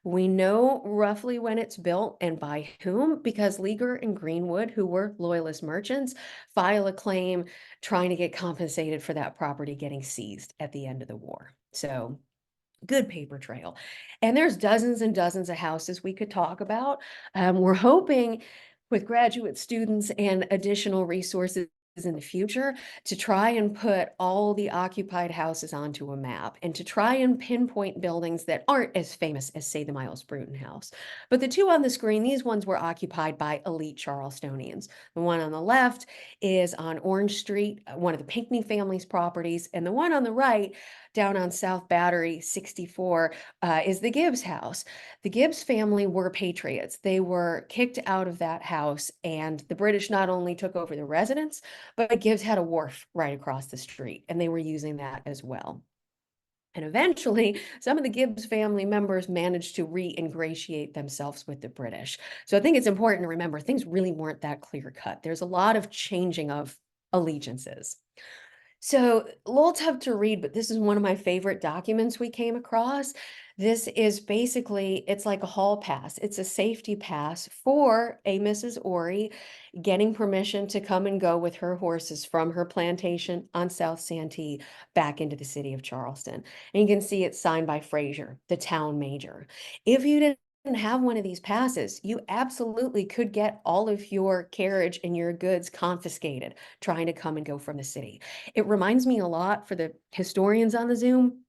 We know roughly when it's built and by whom, because Leaguer and Greenwood, who were loyalist merchants, file a claim trying to get compensated for that property getting seized at the end of the war. So good paper trail. And there's dozens and dozens of houses we could talk about. We're hoping with graduate students and additional resources in the future to try and put all the occupied houses onto a map and to try and pinpoint buildings that aren't as famous as, say, the Miles Bruton House. But the two on the screen, these ones were occupied by elite Charlestonians. The one on the left is on Orange Street, one of the Pinckney family's properties, and the one on the right down on South Battery 64 is the Gibbs house. The Gibbs family were patriots. They were kicked out of that house, and the British not only took over the residence, but Gibbs had a wharf right across the street, and they were using that as well. And eventually, some of the Gibbs family members managed to re-ingratiate themselves with the British. So I think it's important to remember things really weren't that clear-cut. There's a lot of changing of allegiances. So a little tough to read, but this is one of my favorite documents we came across. This is basically, it's like a hall pass. It's a safety pass for a Mrs. Ori getting permission to come and go with her horses from her plantation on South Santee back into the city of Charleston. And you can see it's signed by Fraser, the town major. If you didn't have one of these passes, you absolutely could get all of your carriage and your goods confiscated trying to come and go from the city. It reminds me a lot, for the historians on the Zoom,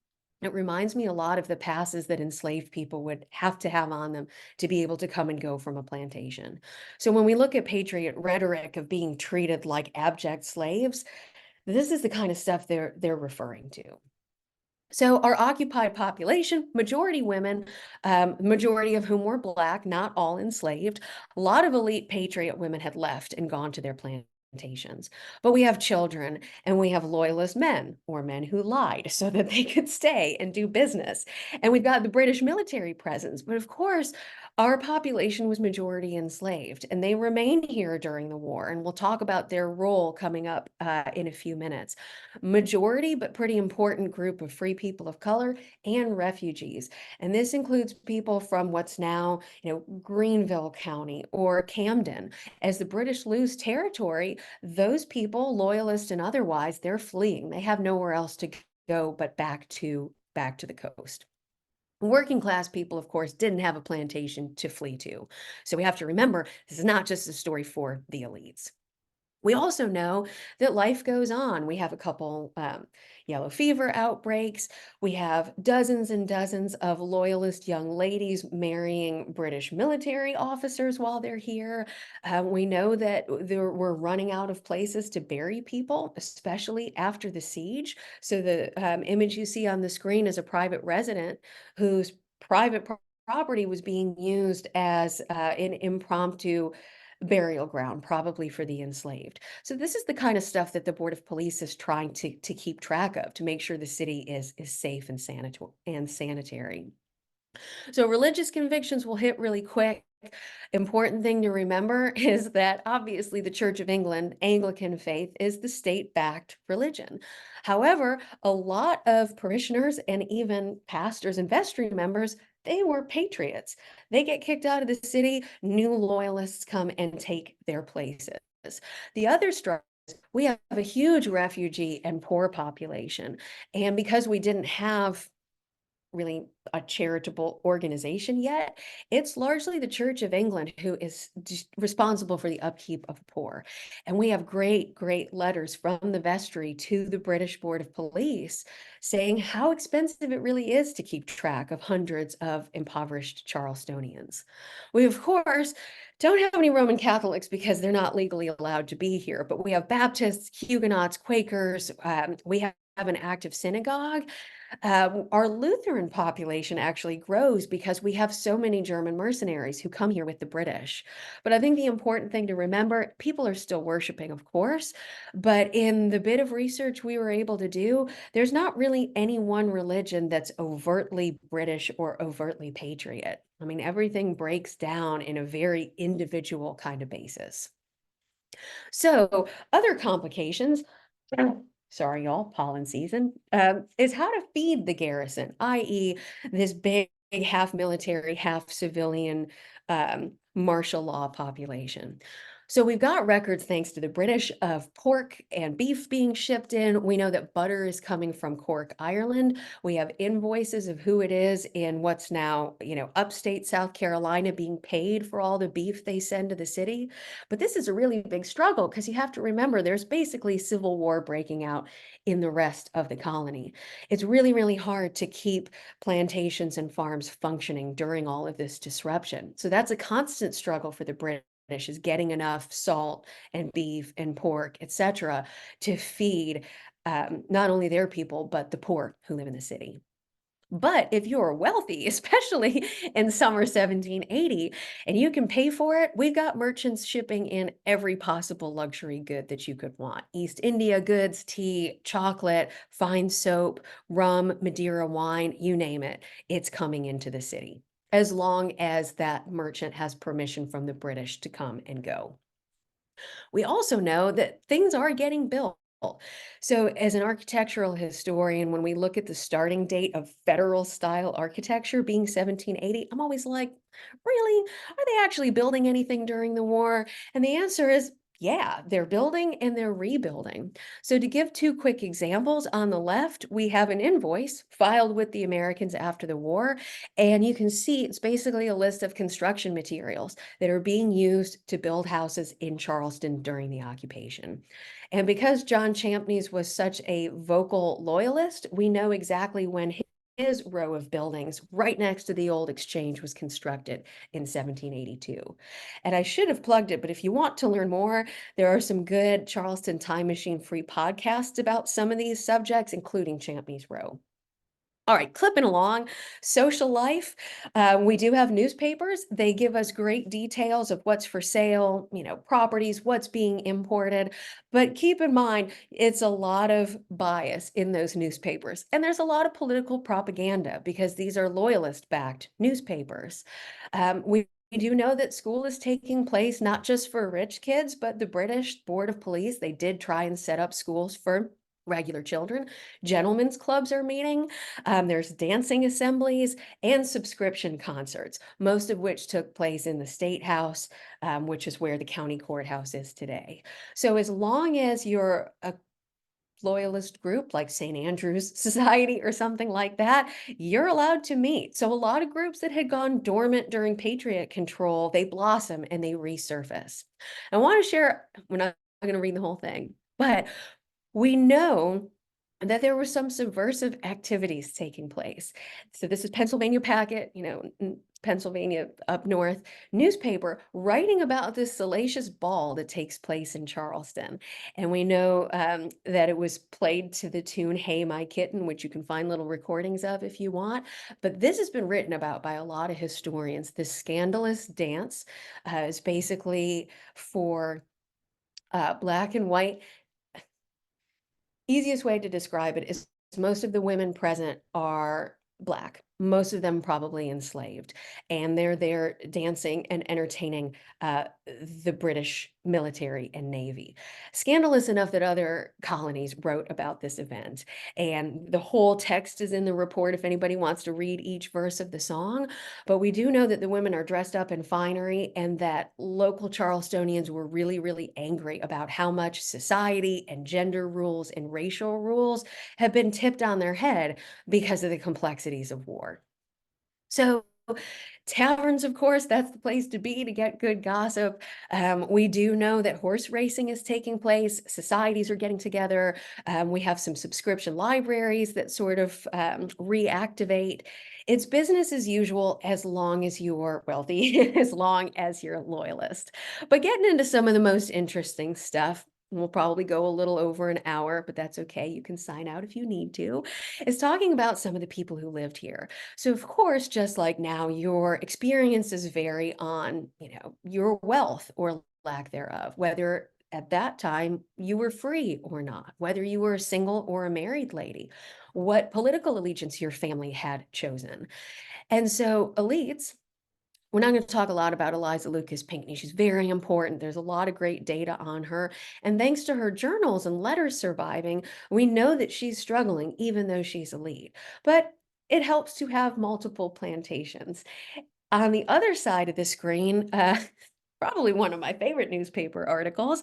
it reminds me a lot of the passes that enslaved people would have to have on them to be able to come and go from a plantation. So when we look at patriot rhetoric of being treated like abject slaves, this is the kind of stuff they're referring to. So our occupied population, majority women, majority of whom were Black, not all enslaved. A lot of elite patriot women had left and gone to their plantations. But we have children and we have loyalist men or men who lied so that they could stay and do business. And we've got the British military presence. But of course, our population was majority enslaved and they remained here during the war. And we'll talk about their role coming up in a few minutes. Majority, but pretty important group of free people of color and refugees. And this includes people from what's now, Greenville County or Camden. As the British lose territory, those people, loyalists and otherwise, they're fleeing. They have nowhere else to go but back to the coast. Working class people, of course, didn't have a plantation to flee to. So we have to remember this is not just a story for the elites. We also know that life goes on. We have a couple yellow fever outbreaks. We have dozens and dozens of loyalist young ladies marrying British military officers while they're here. We know that we're running out of places to bury people, especially after the siege. So the image you see on the screen is a private resident whose private property was being used as an impromptu burial ground, probably for the enslaved. So this is the kind of stuff that the Board of Police is trying to keep track of to make sure the city is safe and sanitary. So religious convictions will hit really quick. Important thing to remember is that obviously the Church of England, Anglican faith, is the state-backed religion. However, a lot of parishioners and even pastors and vestry members, they were patriots. They get kicked out of the city, new loyalists come and take their places. The other struggle is we have a huge refugee and poor population. And because we didn't have really a charitable organization yet. It's largely the Church of England who is responsible for the upkeep of the poor. And we have great, great letters from the vestry to the British Board of Police saying how expensive it really is to keep track of hundreds of impoverished Charlestonians. We, of course, don't have any Roman Catholics because they're not legally allowed to be here, but we have Baptists, Huguenots, Quakers, we have an active synagogue. Our Lutheran population actually grows because we have so many German mercenaries who come here with the British. But I think the important thing to remember, people are still worshiping, of course, but in the bit of research we were able to do, there's not really any one religion that's overtly British or overtly patriot. I mean, everything breaks down in a very individual kind of basis. So other complications, sorry, y'all, pollen season, is how to feed the garrison, i.e. this big half military, half civilian martial law population. So we've got records, thanks to the British, of pork and beef being shipped in. We know that butter is coming from Cork, Ireland. We have invoices of who it is in what's now, upstate South Carolina being paid for all the beef they send to the city. But this is a really big struggle because you have to remember there's basically civil war breaking out in the rest of the colony. It's really, really hard to keep plantations and farms functioning during all of this disruption. So that's a constant struggle for the British, is getting enough salt and beef and pork, etc., to feed not only their people, but the poor who live in the city. But if you're wealthy, especially in summer 1780, and you can pay for it, we've got merchants shipping in every possible luxury good that you could want. East India goods, tea, chocolate, fine soap, rum, Madeira wine, you name it, it's coming into the city, as long as that merchant has permission from the British to come and go. We also know that things are getting built. So as an architectural historian, when we look at the starting date of federal style architecture being 1780, I'm always like, really? Are they actually building anything during the war? And the answer is, yeah, they're building and they're rebuilding. So to give two quick examples, on the left, we have an invoice filed with the Americans after the war. And you can see it's basically a list of construction materials that are being used to build houses in Charleston during the occupation. And because John Champneys was such a vocal loyalist, we know exactly when his row of buildings right next to the old exchange was constructed in 1782. And I should have plugged it, but if you want to learn more, there are some good Charleston Time Machine free podcasts about some of these subjects, including Champneys Row. All right, clipping along, social life. We do have newspapers. They give us great details of what's for sale, properties, what's being imported. But keep in mind, it's a lot of bias in those newspapers. And there's a lot of political propaganda because these are loyalist-backed newspapers. We do know that school is taking place not just for rich kids, but the British Board of Police, they did try and set up schools for regular children. Gentlemen's clubs are meeting. There's dancing assemblies and subscription concerts, most of which took place in the State House, which is where the county courthouse is today. So as long as you're a loyalist group like St. Andrew's Society or something like that, you're allowed to meet. So a lot of groups that had gone dormant during Patriot control, they blossom and they resurface. I want to share, we're not going to read the whole thing, but we know that there were some subversive activities taking place. So this is Pennsylvania Packet, Pennsylvania up north newspaper writing about this salacious ball that takes place in Charleston. And we know that it was played to the tune Hey My Kitten, which you can find little recordings of if you want. But this has been written about by a lot of historians. This scandalous dance is basically for black and white. Easiest way to describe it is most of the women present are Black, most of them probably enslaved, and they're there dancing and entertaining the British military and navy. Scandalous enough that other colonies wrote about this event, and the whole text is in the report if anybody wants to read each verse of the song. But we do know that the women are dressed up in finery and that local Charlestonians were really, really angry about how much society and gender rules and racial rules have been tipped on their head because of the complexities of war. So taverns, of course, that's the place to be to get good gossip. We do know that horse racing is taking place. Societies are getting together. We have some subscription libraries that sort of reactivate. It's business as usual as long as you're wealthy, as long as you're a loyalist. But getting into some of the most interesting stuff, we'll probably go a little over an hour, but that's okay. You can sign out if you need to. Is talking about some of the people who lived here. So of course, just like now, your experiences vary on, your wealth or lack thereof, whether at that time you were free or not, whether you were a single or a married lady, what political allegiance your family had chosen. And so elites, we're not going to talk a lot about Eliza Lucas Pinckney. She's very important. There's a lot of great data on her. And thanks to her journals and letters surviving, we know that she's struggling, even though she's elite. But it helps to have multiple plantations. On the other side of the screen, probably one of my favorite newspaper articles,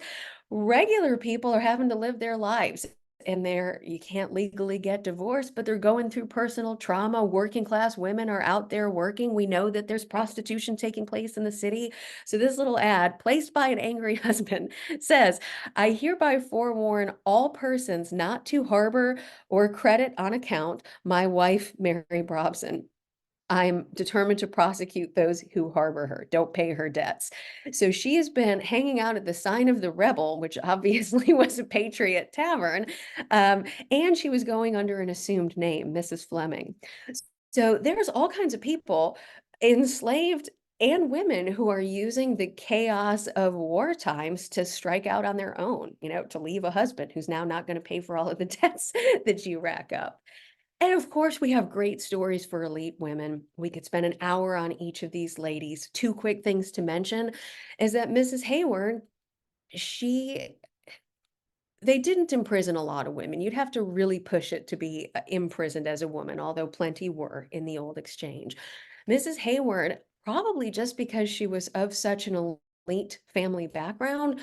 regular people are having to live their lives. And you can't legally get divorced, but they're going through personal trauma. Working class women are out there working. We know that there's prostitution taking place in the city. So this little ad placed by an angry husband says, I hereby forewarn all persons not to harbor or credit on account my wife, Mary Brobson. I'm determined to prosecute those who harbor her, don't pay her debts. So she has been hanging out at the Sign of the Rebel, which obviously was a Patriot tavern, and she was going under an assumed name, Mrs. Fleming. So there's all kinds of people, enslaved and women, who are using the chaos of war times to strike out on their own, to leave a husband who's now not going to pay for all of the debts that you rack up. And of course, we have great stories for elite women. We could spend an hour on each of these ladies. Two quick things to mention is that Mrs. Hayward, they didn't imprison a lot of women. You'd have to really push it to be imprisoned as a woman, although plenty were in the old exchange. Mrs. Hayward, probably just because she was of such an elite family background,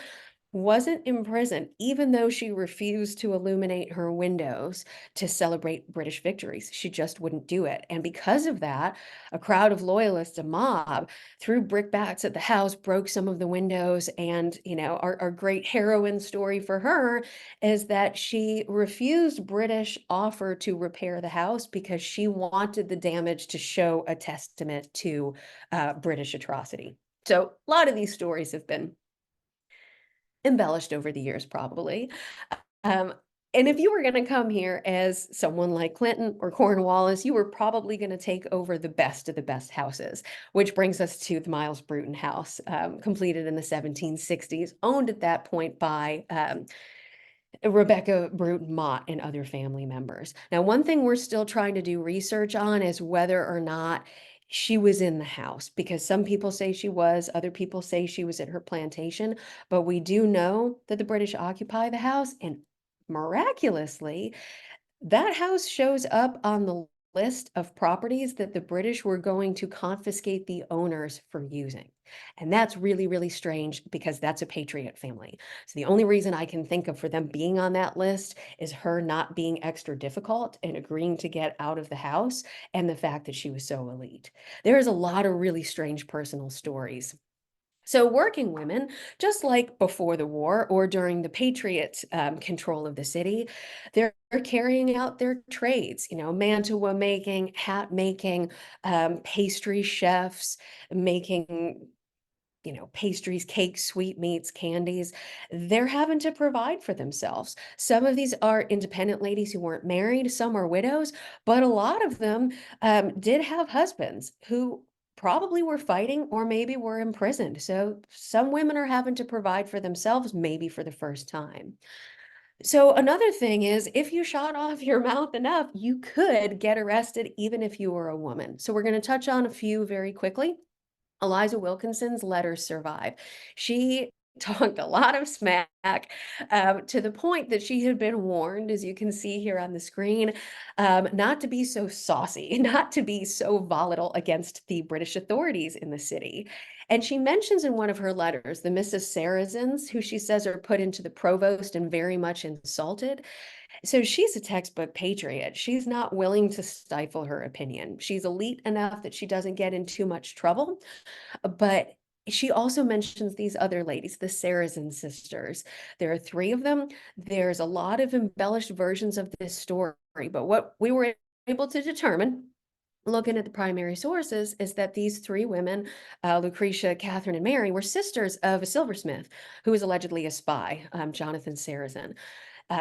wasn't imprisoned, even though she refused to illuminate her windows to celebrate British victories. She just wouldn't do it. And because of that, a crowd of loyalists, a mob, threw brickbats at the house, broke some of the windows. And, our great heroine story for her is that she refused British offer to repair the house because she wanted the damage to show a testament to British atrocity. So a lot of these stories have been embellished over the years, probably. Um, And if you were going to come here as someone like Clinton or Cornwallis, you were probably going to take over the best of the best houses, which brings us to the Miles Bruton House, completed in the 1760s, owned at that point by Rebecca Bruton Mott and other family members. Now, one thing we're still trying to do research on is whether or not she was in the house, because some people say she was, other people say she was at her plantation, but we do know that the British occupy the house, and miraculously, that house shows up on the list of properties that the British were going to confiscate the owners for using. And that's really, really strange because that's a patriot family. So the only reason I can think of for them being on that list is her not being extra difficult and agreeing to get out of the house, and the fact that she was so elite. There's a lot of really strange personal stories. So working women, just like before the war or during the Patriot control of the city, they're carrying out their trades, mantua making, hat making, pastry chefs, making pastries, cakes, sweetmeats, candies. They're having to provide for themselves. Some of these are independent ladies who weren't married, some are widows, but a lot of them did have husbands who probably were fighting or maybe were imprisoned. So some women are having to provide for themselves, maybe for the first time. So another thing is, if you shot off your mouth enough, you could get arrested even if you were a woman. So we're going to touch on a few very quickly. Eliza Wilkinson's letters survive. She talked a lot of smack, to the point that she had been warned, as you can see here on the screen, not to be so saucy, not to be so volatile against the British authorities in the city. And she mentions in one of her letters the Mrs. Sarrazins, who she says are put into the provost and very much insulted. So she's a textbook patriot. She's not willing to stifle her opinion. She's elite enough that she doesn't get in too much trouble. But she also mentions these other ladies, the Sarrazin sisters. There are three of them. There's a lot of embellished versions of this story, but what we were able to determine, looking at the primary sources, is that these three women, Lucretia, Catherine, and Mary, were sisters of a silversmith who was allegedly a spy, Jonathan Sarrazin.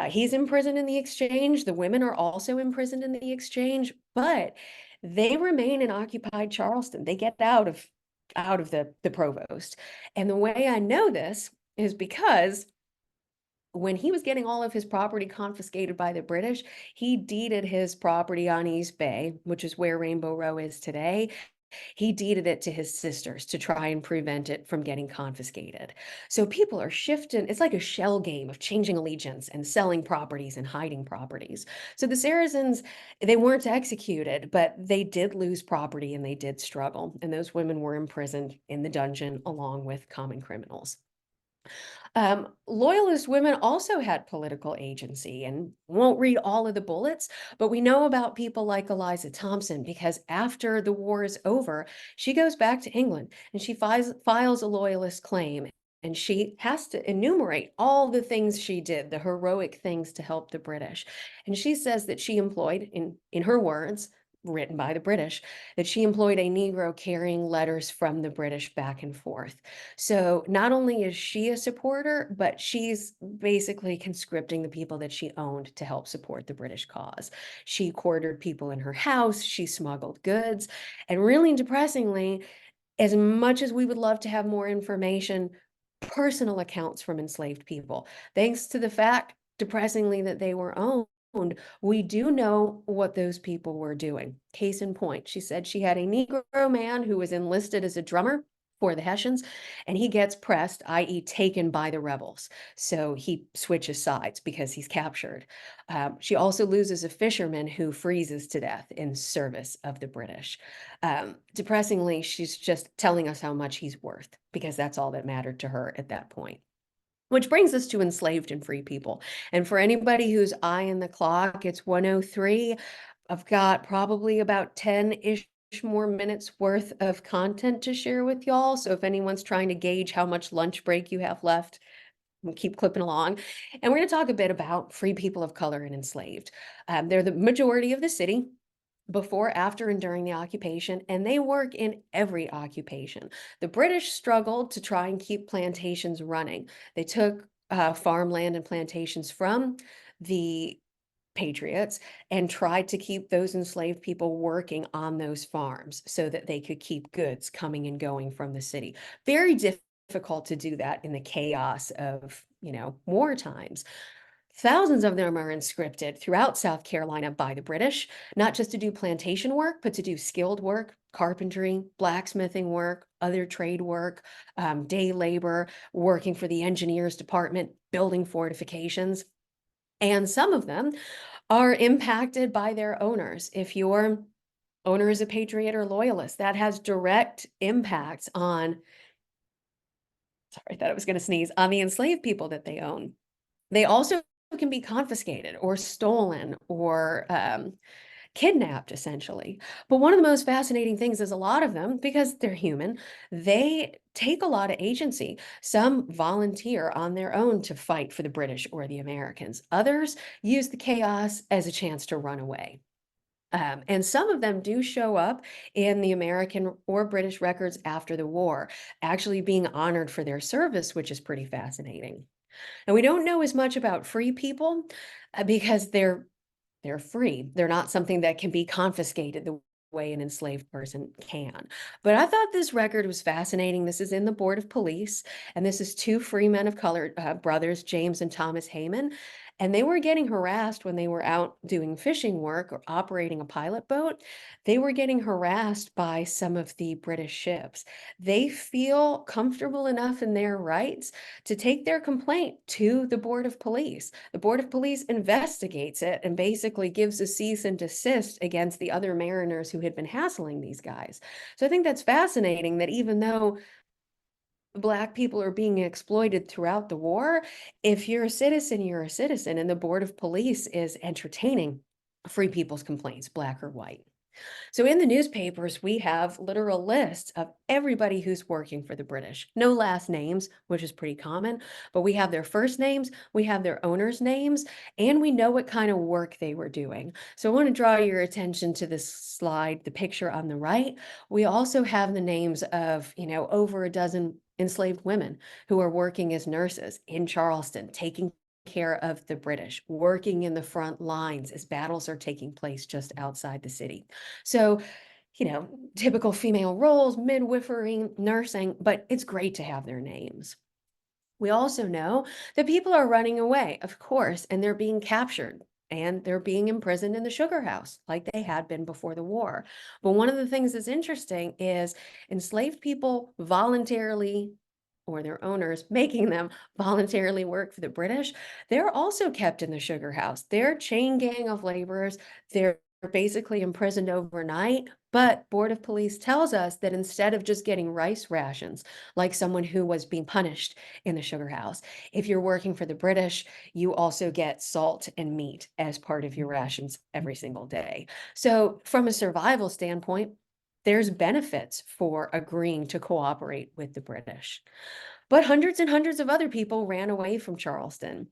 He's imprisoned in the exchange. The women are also imprisoned in the exchange, but they remain in occupied Charleston. They get out of the provost. And the way I know this is because when he was getting all of his property confiscated by the British, he deeded his property on East Bay, which is where Rainbow Row is today. He deeded it to his sisters to try and prevent it from getting confiscated. So people are shifting. It's like a shell game of changing allegiance and selling properties and hiding properties. So the Saracens, they weren't executed, but they did lose property and they did struggle. And those women were imprisoned in the dungeon along with common criminals. Loyalist women also had political agency, and won't read all of the bullets, but we know about people like Eliza Thompson because after the war is over, she goes back to England and she files a loyalist claim. And she has to enumerate all the things she did, the heroic things to help the British. And she says that she employed, in her words, written by the British, that she employed a Negro carrying letters from the British back and forth. So not only is she a supporter, but she's basically conscripting the people that she owned to help support the British cause. She quartered people in her house, she smuggled goods, and really depressingly, as much as we would love to have more information, personal accounts from enslaved people, thanks to the fact, depressingly, that they were owned, we do know what those people were doing. Case in point, she said she had a Negro man who was enlisted as a drummer for the Hessians, and he gets pressed, i.e. taken by the rebels. So he switches sides because he's captured. She also loses a fisherman who freezes to death in service of the British. Depressingly, she's just telling us how much he's worth because that's all that mattered to her at that point. Which brings us to enslaved and free people. And for anybody who's eyeing the clock, it's 1:03. I've got probably about 10-ish more minutes worth of content to share with y'all. So if anyone's trying to gauge how much lunch break you have left, we'll keep clipping along. And we're going to talk a bit about free people of color and enslaved. They're the majority of the city before, after, and during the occupation, and they work in every occupation. The British struggled to try and keep plantations running. They took farmland and plantations from the patriots and tried to keep those enslaved people working on those farms so that they could keep goods coming and going from the city. Very difficult to do that in the chaos of, war times. Thousands of them are conscripted throughout South Carolina by the British, not just to do plantation work, but to do skilled work, carpentry, blacksmithing work, other trade work, day labor, working for the engineers department, building fortifications. And some of them are impacted by their owners. If your owner is a patriot or loyalist, that has direct impacts on, sorry, I thought I was going to sneeze, on the enslaved people that they own. They also can be confiscated or stolen or kidnapped, essentially. But one of the most fascinating things is a lot of them, because they're human, they take a lot of agency. Some volunteer on their own to fight for the British or the Americans. Others use the chaos as a chance to run away. And some of them do show up in the American or British records after the war, actually being honored for their service, which is pretty fascinating. And we don't know as much about free people because they're free. They're not something that can be confiscated the way an enslaved person can. But I thought this record was fascinating. This is in the Board of Police, and this is two free men of color, brothers, James and Thomas Hayman. And they were getting harassed when they were out doing fishing work or operating a pilot boat. They were getting harassed by some of the British ships. They feel comfortable enough in their rights to take their complaint to the Board of Police. The Board of Police investigates it and basically gives a cease and desist against the other mariners who had been hassling these guys. So I think that's fascinating that even though Black people are being exploited throughout the war, if you're a citizen, you're a citizen, and the Board of Police is entertaining free people's complaints, Black or white. So in the newspapers, we have literal lists of everybody who's working for the British. No last names, which is pretty common, but we have their first names, we have their owners' names, and we know what kind of work they were doing. So I want to draw your attention to this slide, the picture on the right. We also have the names of, over a dozen enslaved women who are working as nurses in Charleston, taking care of the British, working in the front lines as battles are taking place just outside the city. So, typical female roles, midwifery, nursing, but it's great to have their names. We also know that people are running away, of course, and they're being captured and they're being imprisoned in the sugar house like they had been before the war. But one of the things that's interesting is enslaved people voluntarily, or their owners making them voluntarily work for the British, they're also kept in the sugar house. They're a chain gang of laborers. They're basically imprisoned overnight. But Board of Police tells us that instead of just getting rice rations, like someone who was being punished in the sugar house, if you're working for the British, you also get salt and meat as part of your rations every single day. So from a survival standpoint, there's benefits for agreeing to cooperate with the British. But hundreds and hundreds of other people ran away from Charleston.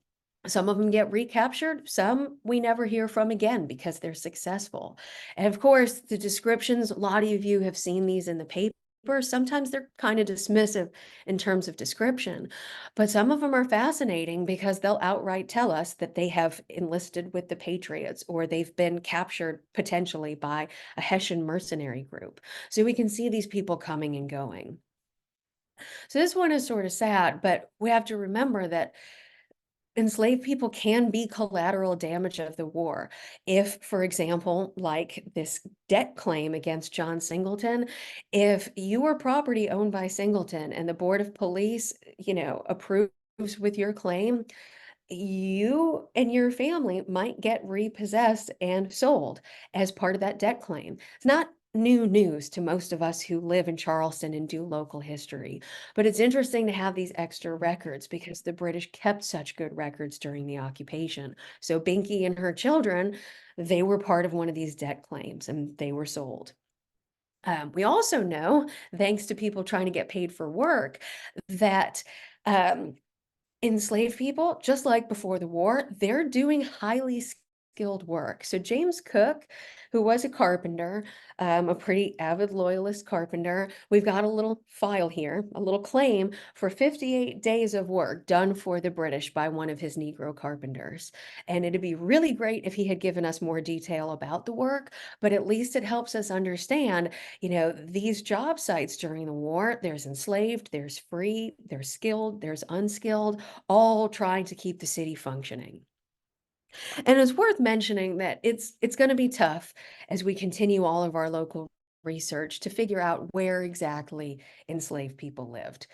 Some of them get recaptured, some we never hear from again because they're successful. And of course, the descriptions, a lot of you have seen these in the paper. Sometimes they're kind of dismissive in terms of description, but some of them are fascinating because they'll outright tell us that they have enlisted with the Patriots or they've been captured potentially by a Hessian mercenary group. So we can see these people coming and going. So this one is sort of sad, but we have to remember that enslaved people can be collateral damage of the war. If, for example, like this debt claim against John Singleton, if you were property owned by Singleton and the Board of Police, approves with your claim, you and your family might get repossessed and sold as part of that debt claim. It's not new news to most of us who live in Charleston and do local history, but it's interesting to have these extra records because the British kept such good records during the occupation. So Binky and her children, they were part of one of these debt claims and they were sold. We also know, thanks to people trying to get paid for work, that enslaved people, just like before the war, they're doing highly skilled work. So James Cook, who was a carpenter, a pretty avid loyalist carpenter. We've got a little file here, a little claim for 58 days of work done for the British by one of his Negro carpenters. And it'd be really great if he had given us more detail about the work, but at least it helps us understand, these job sites during the war, there's enslaved, there's free, there's skilled, there's unskilled, all trying to keep the city functioning. And it's worth mentioning that it's going to be tough as we continue all of our local research to figure out where exactly enslaved people lived.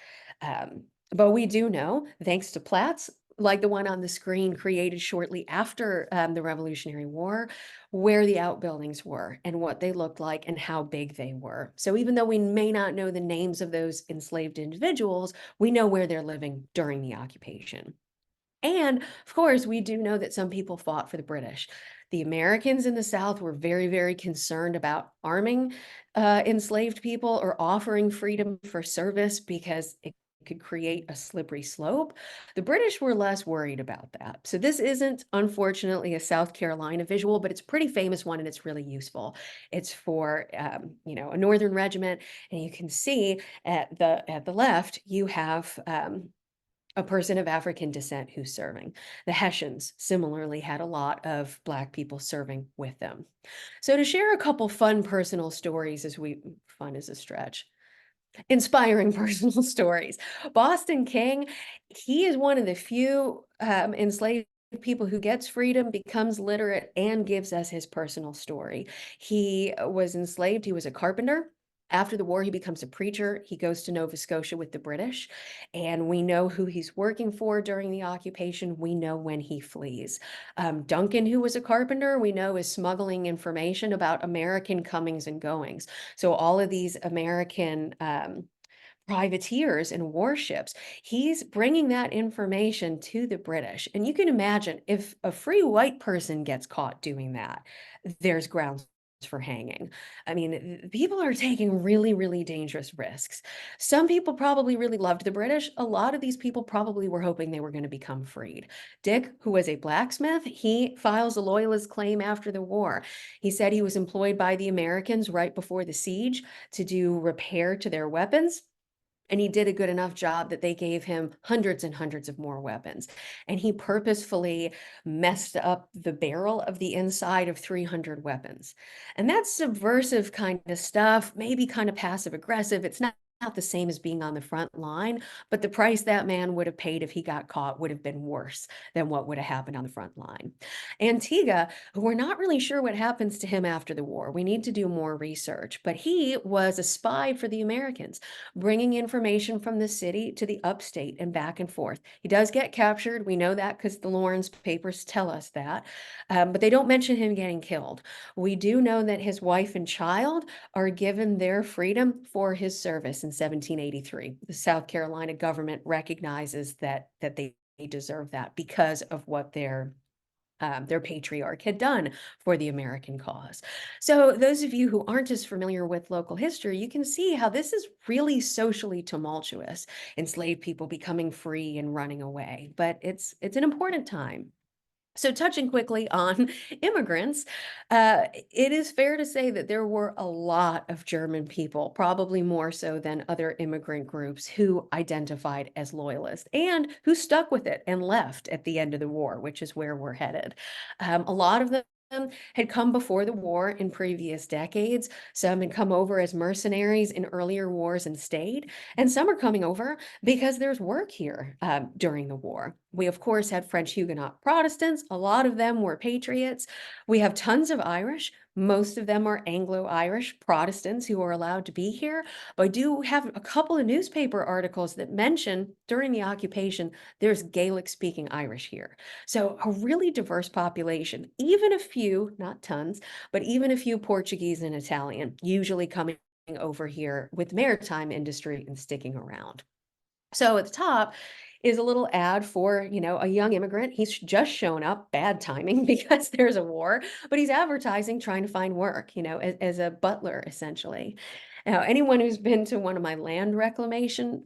But we do know, thanks to plats like the one on the screen created shortly after the Revolutionary War, where the outbuildings were and what they looked like and how big they were. So even though we may not know the names of those enslaved individuals, we know where they're living during the occupation. And of course, we do know that some people fought for the British. The Americans in the South were very, very concerned about arming enslaved people or offering freedom for service because it could create a slippery slope. The British were less worried about that. So this isn't, unfortunately, a South Carolina visual, but it's a pretty famous one and it's really useful. It's for, a Northern regiment, and you can see at the left, you have a person of African descent who's serving. The Hessians similarly had a lot of Black people serving with them. So to share a couple fun personal stories fun is a stretch, inspiring personal stories. Boston King, he is one of the few enslaved people who gets freedom, becomes literate, and gives us his personal story. He was enslaved, he was a carpenter. After the war, he becomes a preacher. He goes to Nova Scotia with the British, and we know who he's working for during the occupation. We know when he flees. Duncan, who was a carpenter, we know is smuggling information about American comings and goings. So all of these American privateers and warships, he's bringing that information to the British. And you can imagine if a free white person gets caught doing that, there's grounds for hanging. I mean, people are taking really, really dangerous risks. Some people probably really loved the British. A lot of these people probably were hoping they were going to become freed. Dick, who was a blacksmith, he files a loyalist claim after the war. He said he was employed by the Americans right before the siege to do repair to their weapons. And he did a good enough job that they gave him hundreds and hundreds of more weapons. And he purposefully messed up the barrel of the inside of 300 weapons. And that's subversive kind of stuff, maybe kind of passive aggressive. It's not the same as being on the front line, but the price that man would have paid if he got caught would have been worse than what would have happened on the front line. Antigua, who we're not really sure what happens to him after the war. We need to do more research, but he was a spy for the Americans, bringing information from the city to the upstate and back and forth. He does get captured. We know that because the Lawrence papers tell us that, but they don't mention him getting killed. We do know that his wife and child are given their freedom for his service in 1783. The South Carolina government recognizes that they deserve that because of what their patriarch had done for the American cause. So those of you who aren't as familiar with local history, you can see how this is really socially tumultuous, enslaved people becoming free and running away, but it's an important time. So touching quickly on immigrants, it is fair to say that there were a lot of German people, probably more so than other immigrant groups, who identified as loyalists and who stuck with it and left at the end of the war, which is where we're headed. A lot of them had come before the war in previous decades. Some had come over as mercenaries in earlier wars and stayed, and some are coming over because there's work here during the war. We, of course, had French Huguenot Protestants. A lot of them were patriots. We have tons of Irish. Most of them are Anglo-Irish Protestants who are allowed to be here. But I do have a couple of newspaper articles that mention during the occupation, there's Gaelic-speaking Irish here. So a really diverse population, even a few, not tons, but even a few Portuguese and Italian, usually coming over here with maritime industry and sticking around. So at the top is a little ad for, a young immigrant. He's just shown up, bad timing because there's a war, but he's advertising, trying to find work, as a butler, essentially. Now, anyone who's been to one of my land reclamation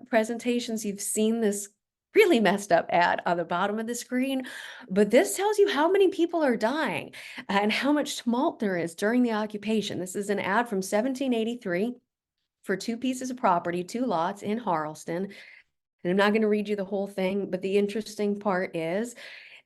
presentations, you've seen this really messed up ad on the bottom of the screen, but this tells you how many people are dying and how much tumult there is during the occupation. This is an ad from 1783 for 2 pieces of property, 2 lots in Charleston. And I'm not going to read you the whole thing, but the interesting part is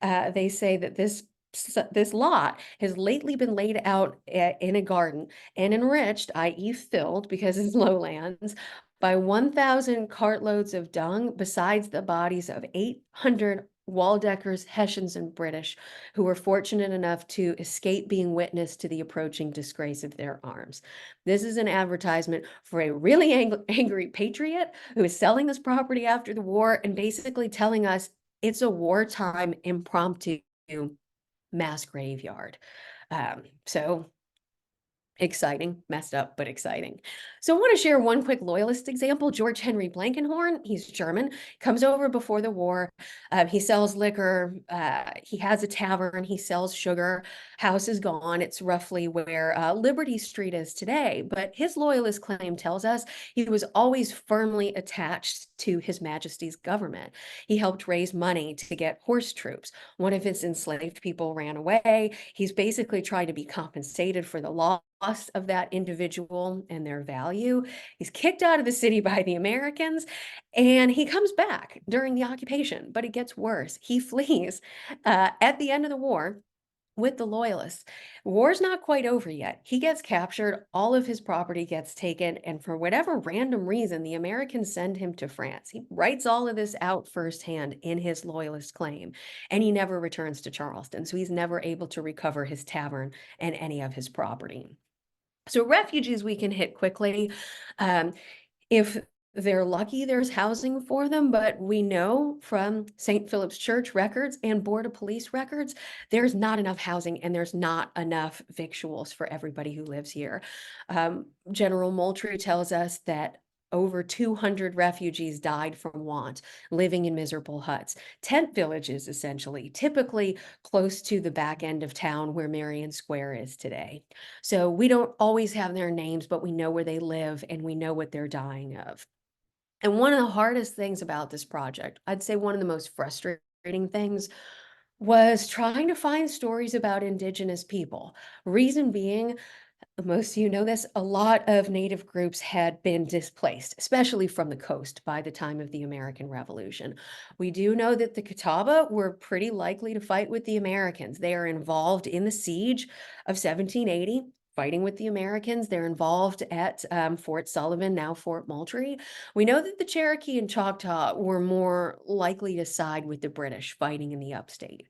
they say that this lot has lately been laid out in a garden and enriched, i.e. filled, because it's lowlands, by 1,000 cartloads of dung, besides the bodies of 800 Waldeckers, Hessians, and British who were fortunate enough to escape being witness to the approaching disgrace of their arms. This is an advertisement for a really angry patriot who is selling this property after the war and basically telling us it's a wartime impromptu mass graveyard. So exciting, messed up, but exciting. So I want to share one quick loyalist example. George Henry Blankenhorn, he's German, comes over before the war. He sells liquor. He has a tavern. He sells sugar. House is gone. It's roughly where Liberty Street is today. But his loyalist claim tells us he was always firmly attached to His Majesty's government. He helped raise money to get horse troops. One of his enslaved people ran away. He's basically trying to be compensated for the loss of that individual and their value. He's kicked out of the city by the Americans, and he comes back during the occupation, but it gets worse. He flees at the end of the war with the Loyalists. War's not quite over yet. He gets captured, all of his property gets taken, and for whatever random reason, the Americans send him to France. He writes all of this out firsthand in his Loyalist claim, and he never returns to Charleston, so he's never able to recover his tavern and any of his property. So refugees we can hit quickly. If they're lucky, there's housing for them, but we know from St. Philip's Church records and Board of Police records, there's not enough housing and there's not enough victuals for everybody who lives here. General Moultrie tells us that over 200 refugees died from want, living in miserable huts. Tent villages, essentially, typically close to the back end of town where Marion Square is today. So we don't always have their names, but we know where they live and we know what they're dying of. And one of the hardest things about this project, I'd say one of the most frustrating things, was trying to find stories about Indigenous people. Reason being, most of you know this, a lot of Native groups had been displaced, especially from the coast by the time of the American Revolution. We do know that the Catawba were pretty likely to fight with the Americans. They are involved in the siege of 1780, fighting with the Americans. They're involved at Fort Sullivan, now Fort Moultrie. We know that the Cherokee and Choctaw were more likely to side with the British fighting in the upstate.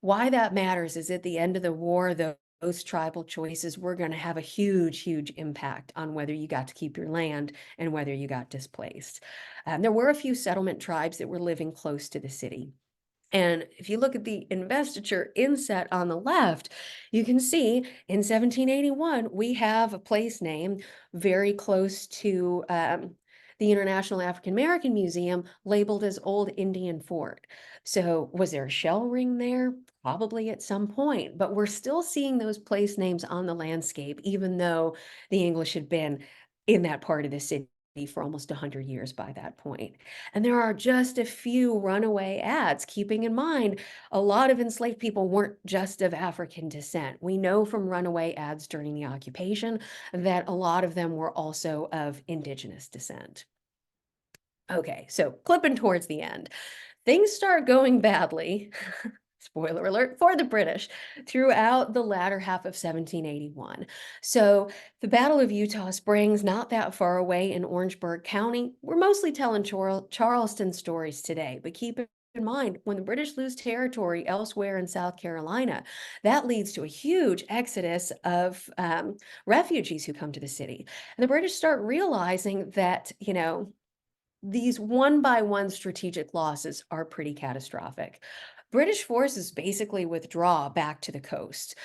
Why that matters is at the end of the war, those tribal choices were going to have a huge impact on whether you got to keep your land and whether you got displaced. There were a few settlement tribes that were living close to the city. And if you look at the investiture inset on the left, you can see in 1781, we have a place name very close to the International African American Museum labeled as Old Indian Fort. So was there a shell ring there? Probably at some point, but we're still seeing those place names on the landscape, even though the English had been in that part of the city for almost 100 years by that point. And there are just a few runaway ads, keeping in mind a lot of enslaved people weren't just of African descent. We know from runaway ads during the occupation that a lot of them were also of Indigenous descent. Okay, so clipping towards the end, things start going badly. Spoiler alert for the British throughout the latter half of 1781. So the Battle of Eutaw Springs, not that far away in Orangeburg County, we're mostly telling Charleston stories today, but keep in mind, when the British lose territory elsewhere in South Carolina, that leads to a huge exodus of refugees who come to the city. And the British start realizing that, you know, these one-by-one strategic losses are pretty catastrophic. British forces basically withdraw back to the coast.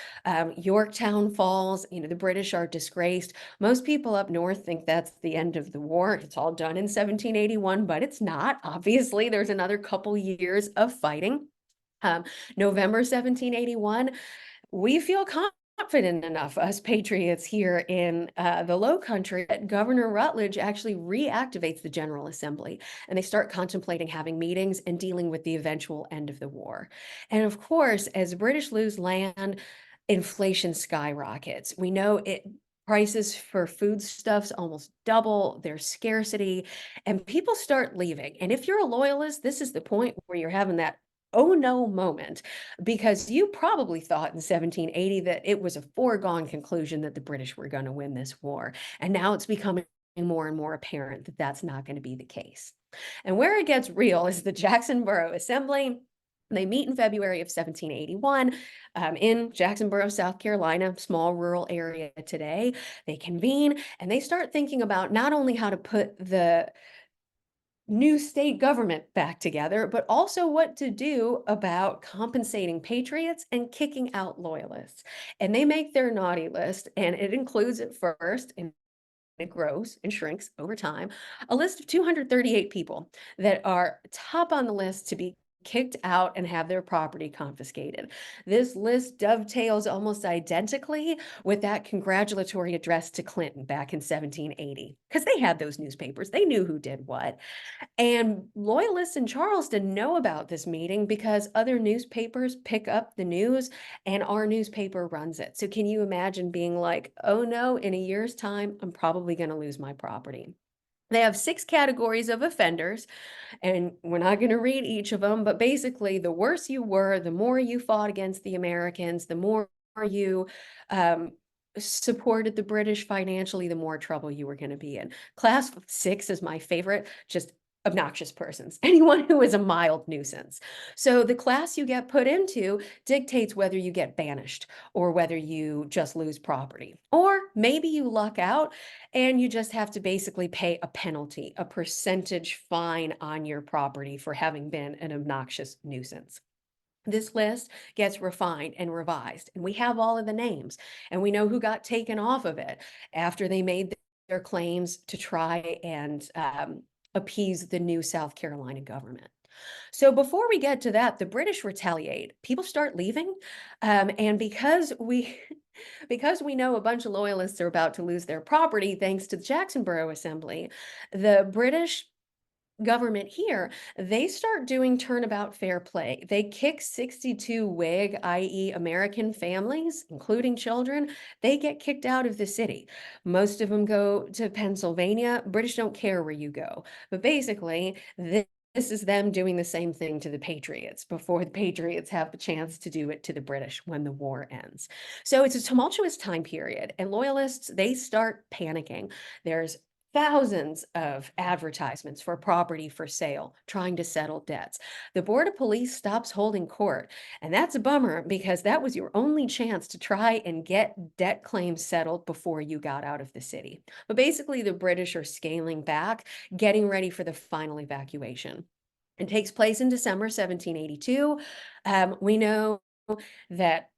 Yorktown falls, you know, the British are disgraced. Most people up north think that's the end of the war. It's all done in 1781, but it's not. Obviously, there's another couple years of fighting. November 1781, we feel confident enough, us patriots here in the Low Country, that Governor Rutledge actually reactivates the General Assembly, and they start contemplating having meetings and dealing with the eventual end of the war. And of course, as the British lose land, inflation skyrockets. We know it. Prices for foodstuffs almost double, there's scarcity, and people start leaving. And if you're a loyalist, this is the point where you're having that oh no moment, because you probably thought in 1780 that it was a foregone conclusion that the British were going to win this war. And now it's becoming more and more apparent that that's not going to be the case. And where it gets real is the Jacksonboro Assembly. They meet in February of 1781 in Jacksonboro, South Carolina, small rural area today. They convene and they start thinking about not only how to put the new state government back together, but also what to do about compensating patriots and kicking out loyalists. And they make their naughty list, and it includes at first, and it grows and shrinks over time, a list of 238 people that are top on the list to be kicked out and have their property confiscated. This list dovetails almost identically with that congratulatory address to Clinton back in 1780, because they had those newspapers. They knew who did what. And loyalists in Charleston know about this meeting because other newspapers pick up the news and our newspaper runs it. So can you imagine being like, oh no, in a year's time, I'm probably going to lose my property? They have 6 categories of offenders, and we're not going to read each of them, but basically, the worse you were, the more you fought against the Americans, the more you um, supported the British financially, the more trouble you were going to be in. Class 6 is my favorite, just obnoxious persons, anyone who is a mild nuisance. So the class you get put into dictates whether you get banished or whether you just lose property. Or maybe you luck out and you just have to basically pay a penalty, a percentage fine on your property for having been an obnoxious nuisance. This list gets refined and revised, and we have all of the names, and we know who got taken off of it after they made their claims to try and appease the new South Carolina government. So before we get to that, the British retaliate. People start leaving, and because we because we know a bunch of loyalists are about to lose their property thanks to the Jacksonboro Assembly, the British government here, they start doing turnabout fair play. They kick 62 Whig, i.e. American families, including children, they get kicked out of the city. Most of them go to Pennsylvania. British don't care where you go. But basically, this is them doing the same thing to the Patriots before the Patriots have the chance to do it to the British when the war ends. So it's a tumultuous time period, and loyalists, they start panicking. There's thousands of advertisements for property for sale, trying to settle debts. The Board of Police stops holding court, and that's a bummer because that was your only chance to try and get debt claims settled before you got out of the city. But basically, the British are scaling back, getting ready for the final evacuation. It takes place in December 1782. We know that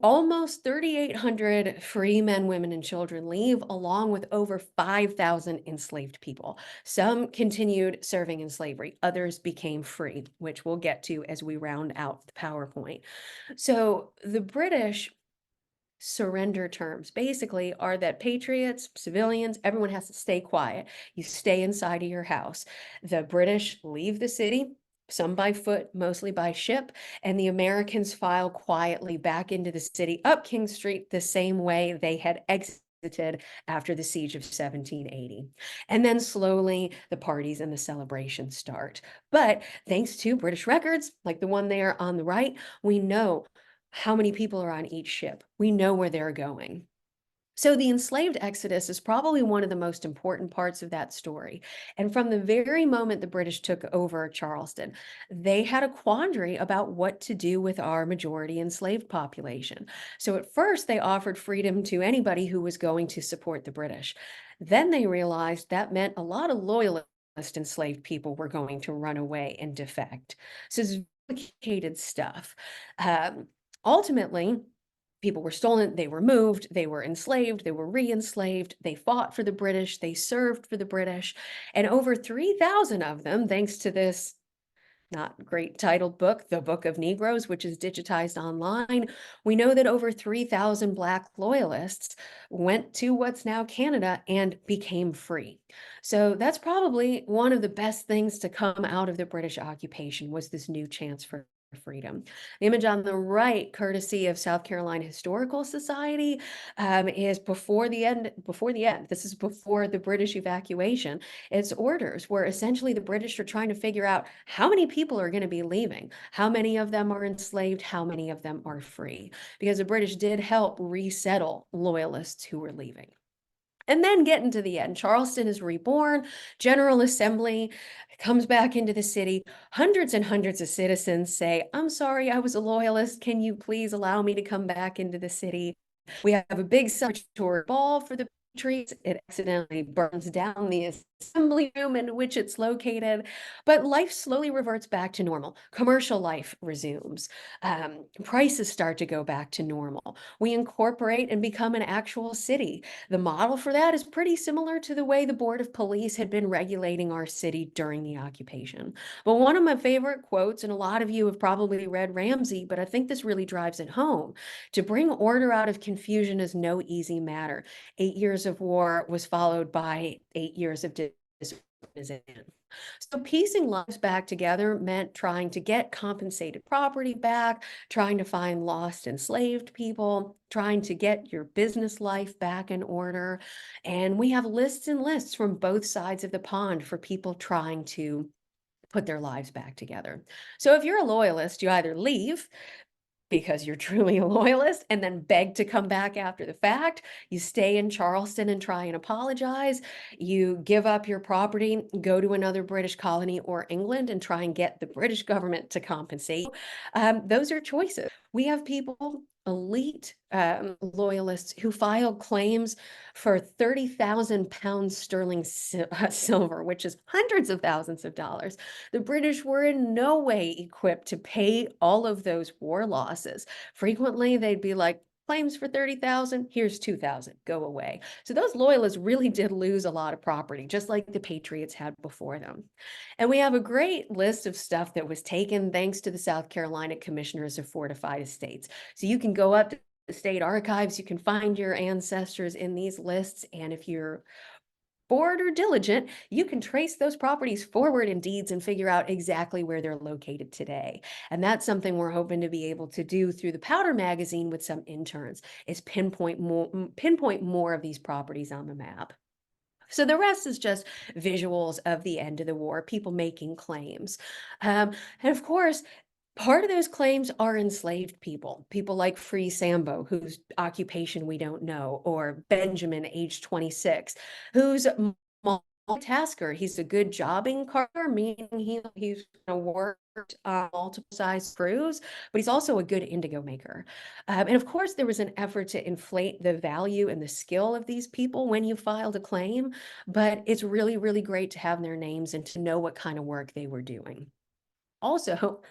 almost 3,800 free men, women, and children leave, along with over 5,000 enslaved people. Some continued serving in slavery, others became free, which we'll get to as we round out the PowerPoint. So the British surrender terms basically are that patriots, civilians, everyone has to stay quiet. You stay inside of your house. The British leave the city, some by foot, mostly by ship, and the Americans file quietly back into the city up King Street the same way they had exited after the siege of 1780. And then slowly the parties and the celebrations start. But thanks to British records, like the one there on the right, we know how many people are on each ship. We know where they're going. So the enslaved exodus is probably one of the most important parts of that story. And from the very moment the British took over Charleston, they had a quandary about what to do with our majority enslaved population. So at first they offered freedom to anybody who was going to support the British. Then they realized that meant a lot of loyalist enslaved people were going to run away and defect. So it's complicated stuff. Ultimately, people were stolen, they were moved, they were enslaved, they were re-enslaved, they fought for the British, they served for the British, and over 3,000 of them, thanks to this not great titled book, The Book of Negroes, which is digitized online, we know that over 3,000 Black loyalists went to what's now Canada and became free. So that's probably one of the best things to come out of the British occupation was this new chance for freedom. The image on the right, courtesy of South Carolina Historical Society, is before the end. Before the end. This is before the British evacuation. It's orders where essentially the British are trying to figure out how many people are going to be leaving, how many of them are enslaved, how many of them are free, because the British did help resettle loyalists who were leaving. And then getting to the end, Charleston is reborn, General Assembly comes back into the city. Hundreds and hundreds of citizens say, I'm sorry, I was a loyalist. Can you please allow me to come back into the city? We have a big celebratory ball for the Patriots. It accidentally burns down the assembly room in which it's located, but life slowly reverts back to normal. Commercial life resumes. Prices start to go back to normal. We incorporate and become an actual city. The model for that is pretty similar to the way the Board of Police had been regulating our city during the occupation. But one of my favorite quotes, and a lot of you have probably read Ramsay, but I think this really drives it home. To bring order out of confusion is no easy matter. 8 years of war was followed by 8 years of disorganization. So piecing lives back together meant trying to get compensated property back, trying to find lost enslaved people, trying to get your business life back in order. And we have lists and lists from both sides of the pond for people trying to put their lives back together. So if you're a loyalist, you either leave because you're truly a loyalist and then beg to come back after the fact. You stay in Charleston and try and apologize. You give up your property, go to another British colony or England and try and get the British government to compensate you. Those are choices. We have people, elite loyalists, who filed claims for 30,000 pounds sterling silver, which is hundreds of thousands of dollars. The British were in no way equipped to pay all of those war losses. Frequently, they'd be like, claims for 30,000, here's 2,000, go away. So those loyalists really did lose a lot of property, just like the Patriots had before them. And we have a great list of stuff that was taken thanks to the South Carolina Commissioners of Fortified Estates. So you can go up to the state archives, you can find your ancestors in these lists, and if you're bored or diligent, you can trace those properties forward in deeds and figure out exactly where they're located today. And that's something we're hoping to be able to do through the Powder magazine with some interns, is pinpoint more of these properties on the map. So the rest is just visuals of the end of the war, people making claims. And of course, part of those claims are enslaved people, people like Free Sambo, whose occupation we don't know, or Benjamin, age 26, who's a multitasker. He's a good jobbing carver, meaning he's worked on multiple size crews, but he's also a good indigo maker. And of course, there was an effort to inflate the value and the skill of these people when you filed a claim, but it's really, really great to have their names and to know what kind of work they were doing. Also,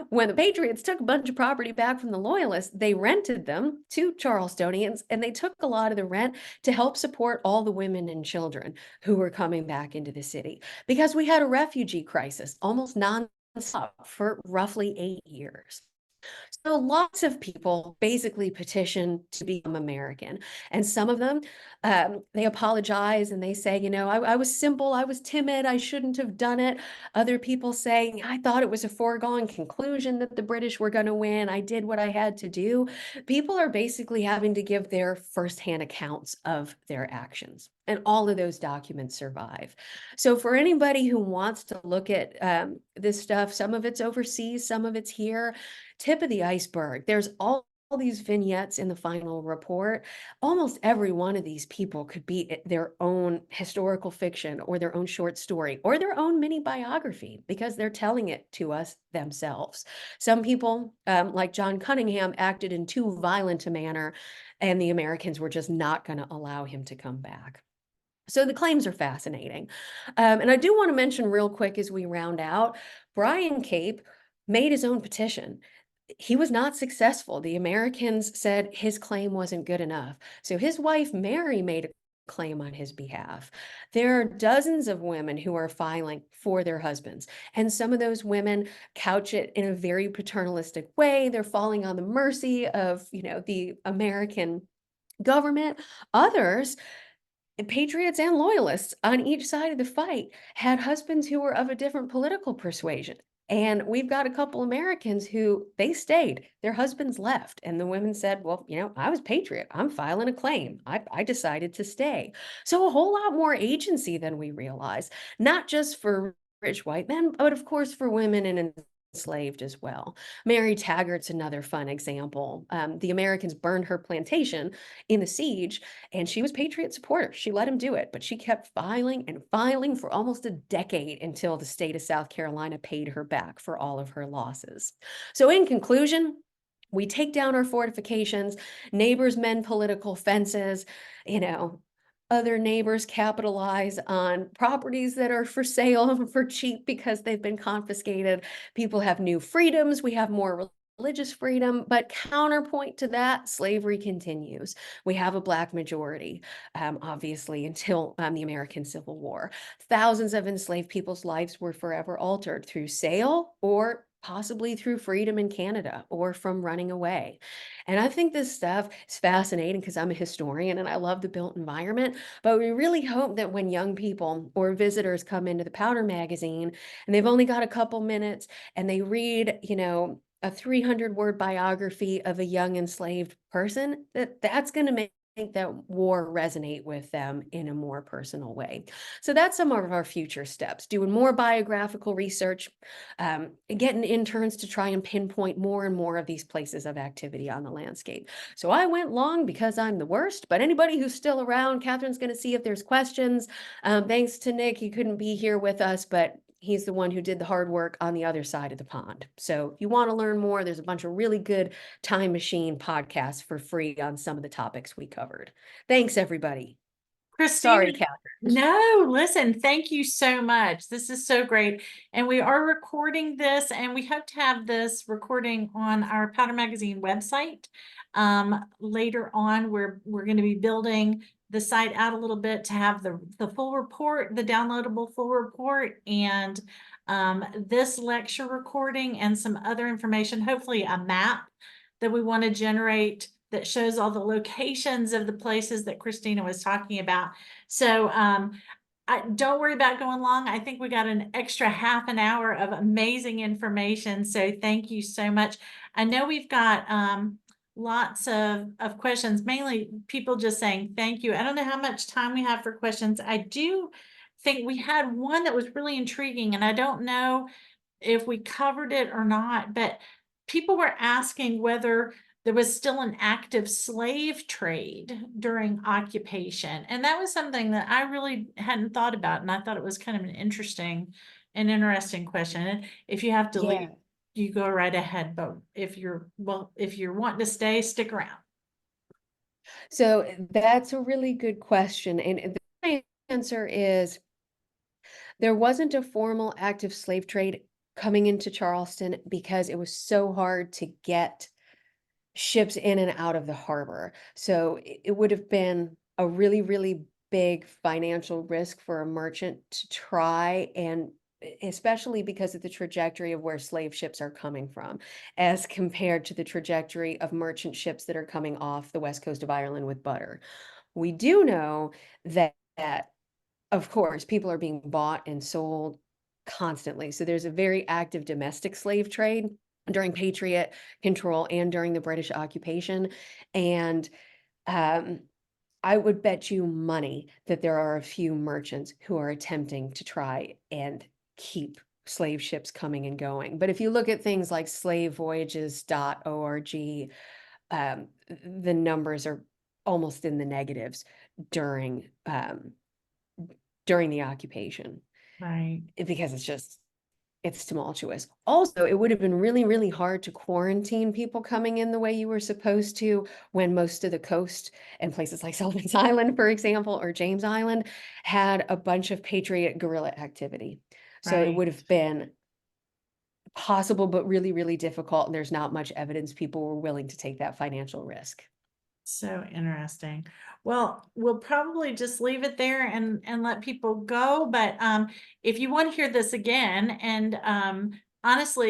when the Patriots took a bunch of property back from the Loyalists, they rented them to Charlestonians, and they took a lot of the rent to help support all the women and children who were coming back into the city, because we had a refugee crisis almost nonstop for roughly 8 years. So lots of people basically petition to become American. And some of them, they apologize and they say, I was simple, I was timid, I shouldn't have done it. Other people say, I thought it was a foregone conclusion that the British were going to win. I did what I had to do. People are basically having to give their firsthand accounts of their actions. And all of those documents survive. So for anybody who wants to look at this stuff, some of it's overseas, some of it's here, tip of the iceberg. There's all these vignettes in the final report. Almost every one of these people could be their own historical fiction or their own short story or their own mini biography, because they're telling it to us themselves. Some people, like John Cunningham, acted in too violent a manner, and the Americans were just not going to allow him to come back. So the claims are fascinating. And I do want to mention real quick as we round out, Brian Cape made his own petition. He was not successful. The Americans said his claim wasn't good enough. So his wife, Mary, made a claim on his behalf. There are dozens of women who are filing for their husbands, and some of those women couch it in a very paternalistic way. They're falling on the mercy of, the American government. Others, patriots and loyalists on each side of the fight, had husbands who were of a different political persuasion. And we've got a couple Americans who they stayed, their husbands left. And the women said, well, I was patriot. I'm filing a claim. I decided to stay. So a whole lot more agency than we realize, not just for rich white men, but of course for women and enslaved as well. Mary Taggart's another fun example. The Americans burned her plantation in the siege, and she was patriot supporter. She let him do it, but she kept filing and filing for almost a decade until the state of South Carolina paid her back for all of her losses. So in conclusion, we take down our fortifications, neighbors mend political fences, other neighbors capitalize on properties that are for sale for cheap because they've been confiscated. People have new freedoms. We have more religious freedom, but counterpoint to that, slavery continues. We have a Black majority, obviously, until the American Civil War. Thousands of enslaved people's lives were forever altered through sale or possibly through freedom in Canada or from running away. And I think this stuff is fascinating because I'm a historian and I love the built environment. But we really hope that when young people or visitors come into the Powder magazine and they've only got a couple minutes and they read, a 300-word biography of a young enslaved person, that's going to make that war resonate with them in a more personal way. So that's some of our future steps, doing more biographical research, getting interns to try and pinpoint more and more of these places of activity on the landscape. So I went long because I'm the worst, but anybody who's still around, Catherine's going to see if there's questions. Thanks to Nick, he couldn't be here with us, but he's the one who did the hard work on the other side of the pond. So if you want to learn more, there's a bunch of really good Time Machine podcasts for free on some of the topics we covered. Thanks, everybody. Christina, Sorry, Catherine. no, listen, thank you so much. This is so great. And we are recording this, and we hope to have this recording on our Powder Magazine website. Later on, we're going to be building the site out a little bit to have the full report, the downloadable full report, and this lecture recording and some other information, hopefully a map that we want to generate that shows all the locations of the places that Christina was talking about. So don't worry about going long. I think we got an extra half an hour of amazing information. So thank you so much. I know we've got lots of questions, mainly people just saying thank you. I don't know how much time we have for questions. I do think we had one that was really intriguing, and I don't know if we covered it or not, but people were asking whether there was still an active slave trade during occupation. And that was something that I really hadn't thought about. And I thought it was kind of an interesting question. And if you have to leave, you go right ahead. But if you're wanting to stay, stick around. So that's a really good question. And the answer is there wasn't a formal active slave trade coming into Charleston because it was so hard to get ships in and out of the harbor. So it would have been a really, really big financial risk for a merchant to try, and especially because of the trajectory of where slave ships are coming from, as compared to the trajectory of merchant ships that are coming off the west coast of Ireland with butter. We do know that of course, people are being bought and sold constantly. So there's a very active domestic slave trade during Patriot control and during the British occupation. And I would bet you money that there are a few merchants who are attempting to try and keep slave ships coming and going. But if you look at things like slavevoyages.org, the numbers are almost in the negatives during the occupation. Right. Because it's tumultuous. Also, it would have been really, really hard to quarantine people coming in the way you were supposed to when most of the coast and places like Sullivan's Island, for example, or James Island had a bunch of Patriot guerrilla activity. So it would have been possible, but really, really difficult. And there's not much evidence people were willing to take that financial risk. So interesting. Well, we'll probably just leave it there and let people go. But if you want to hear this again, and honestly,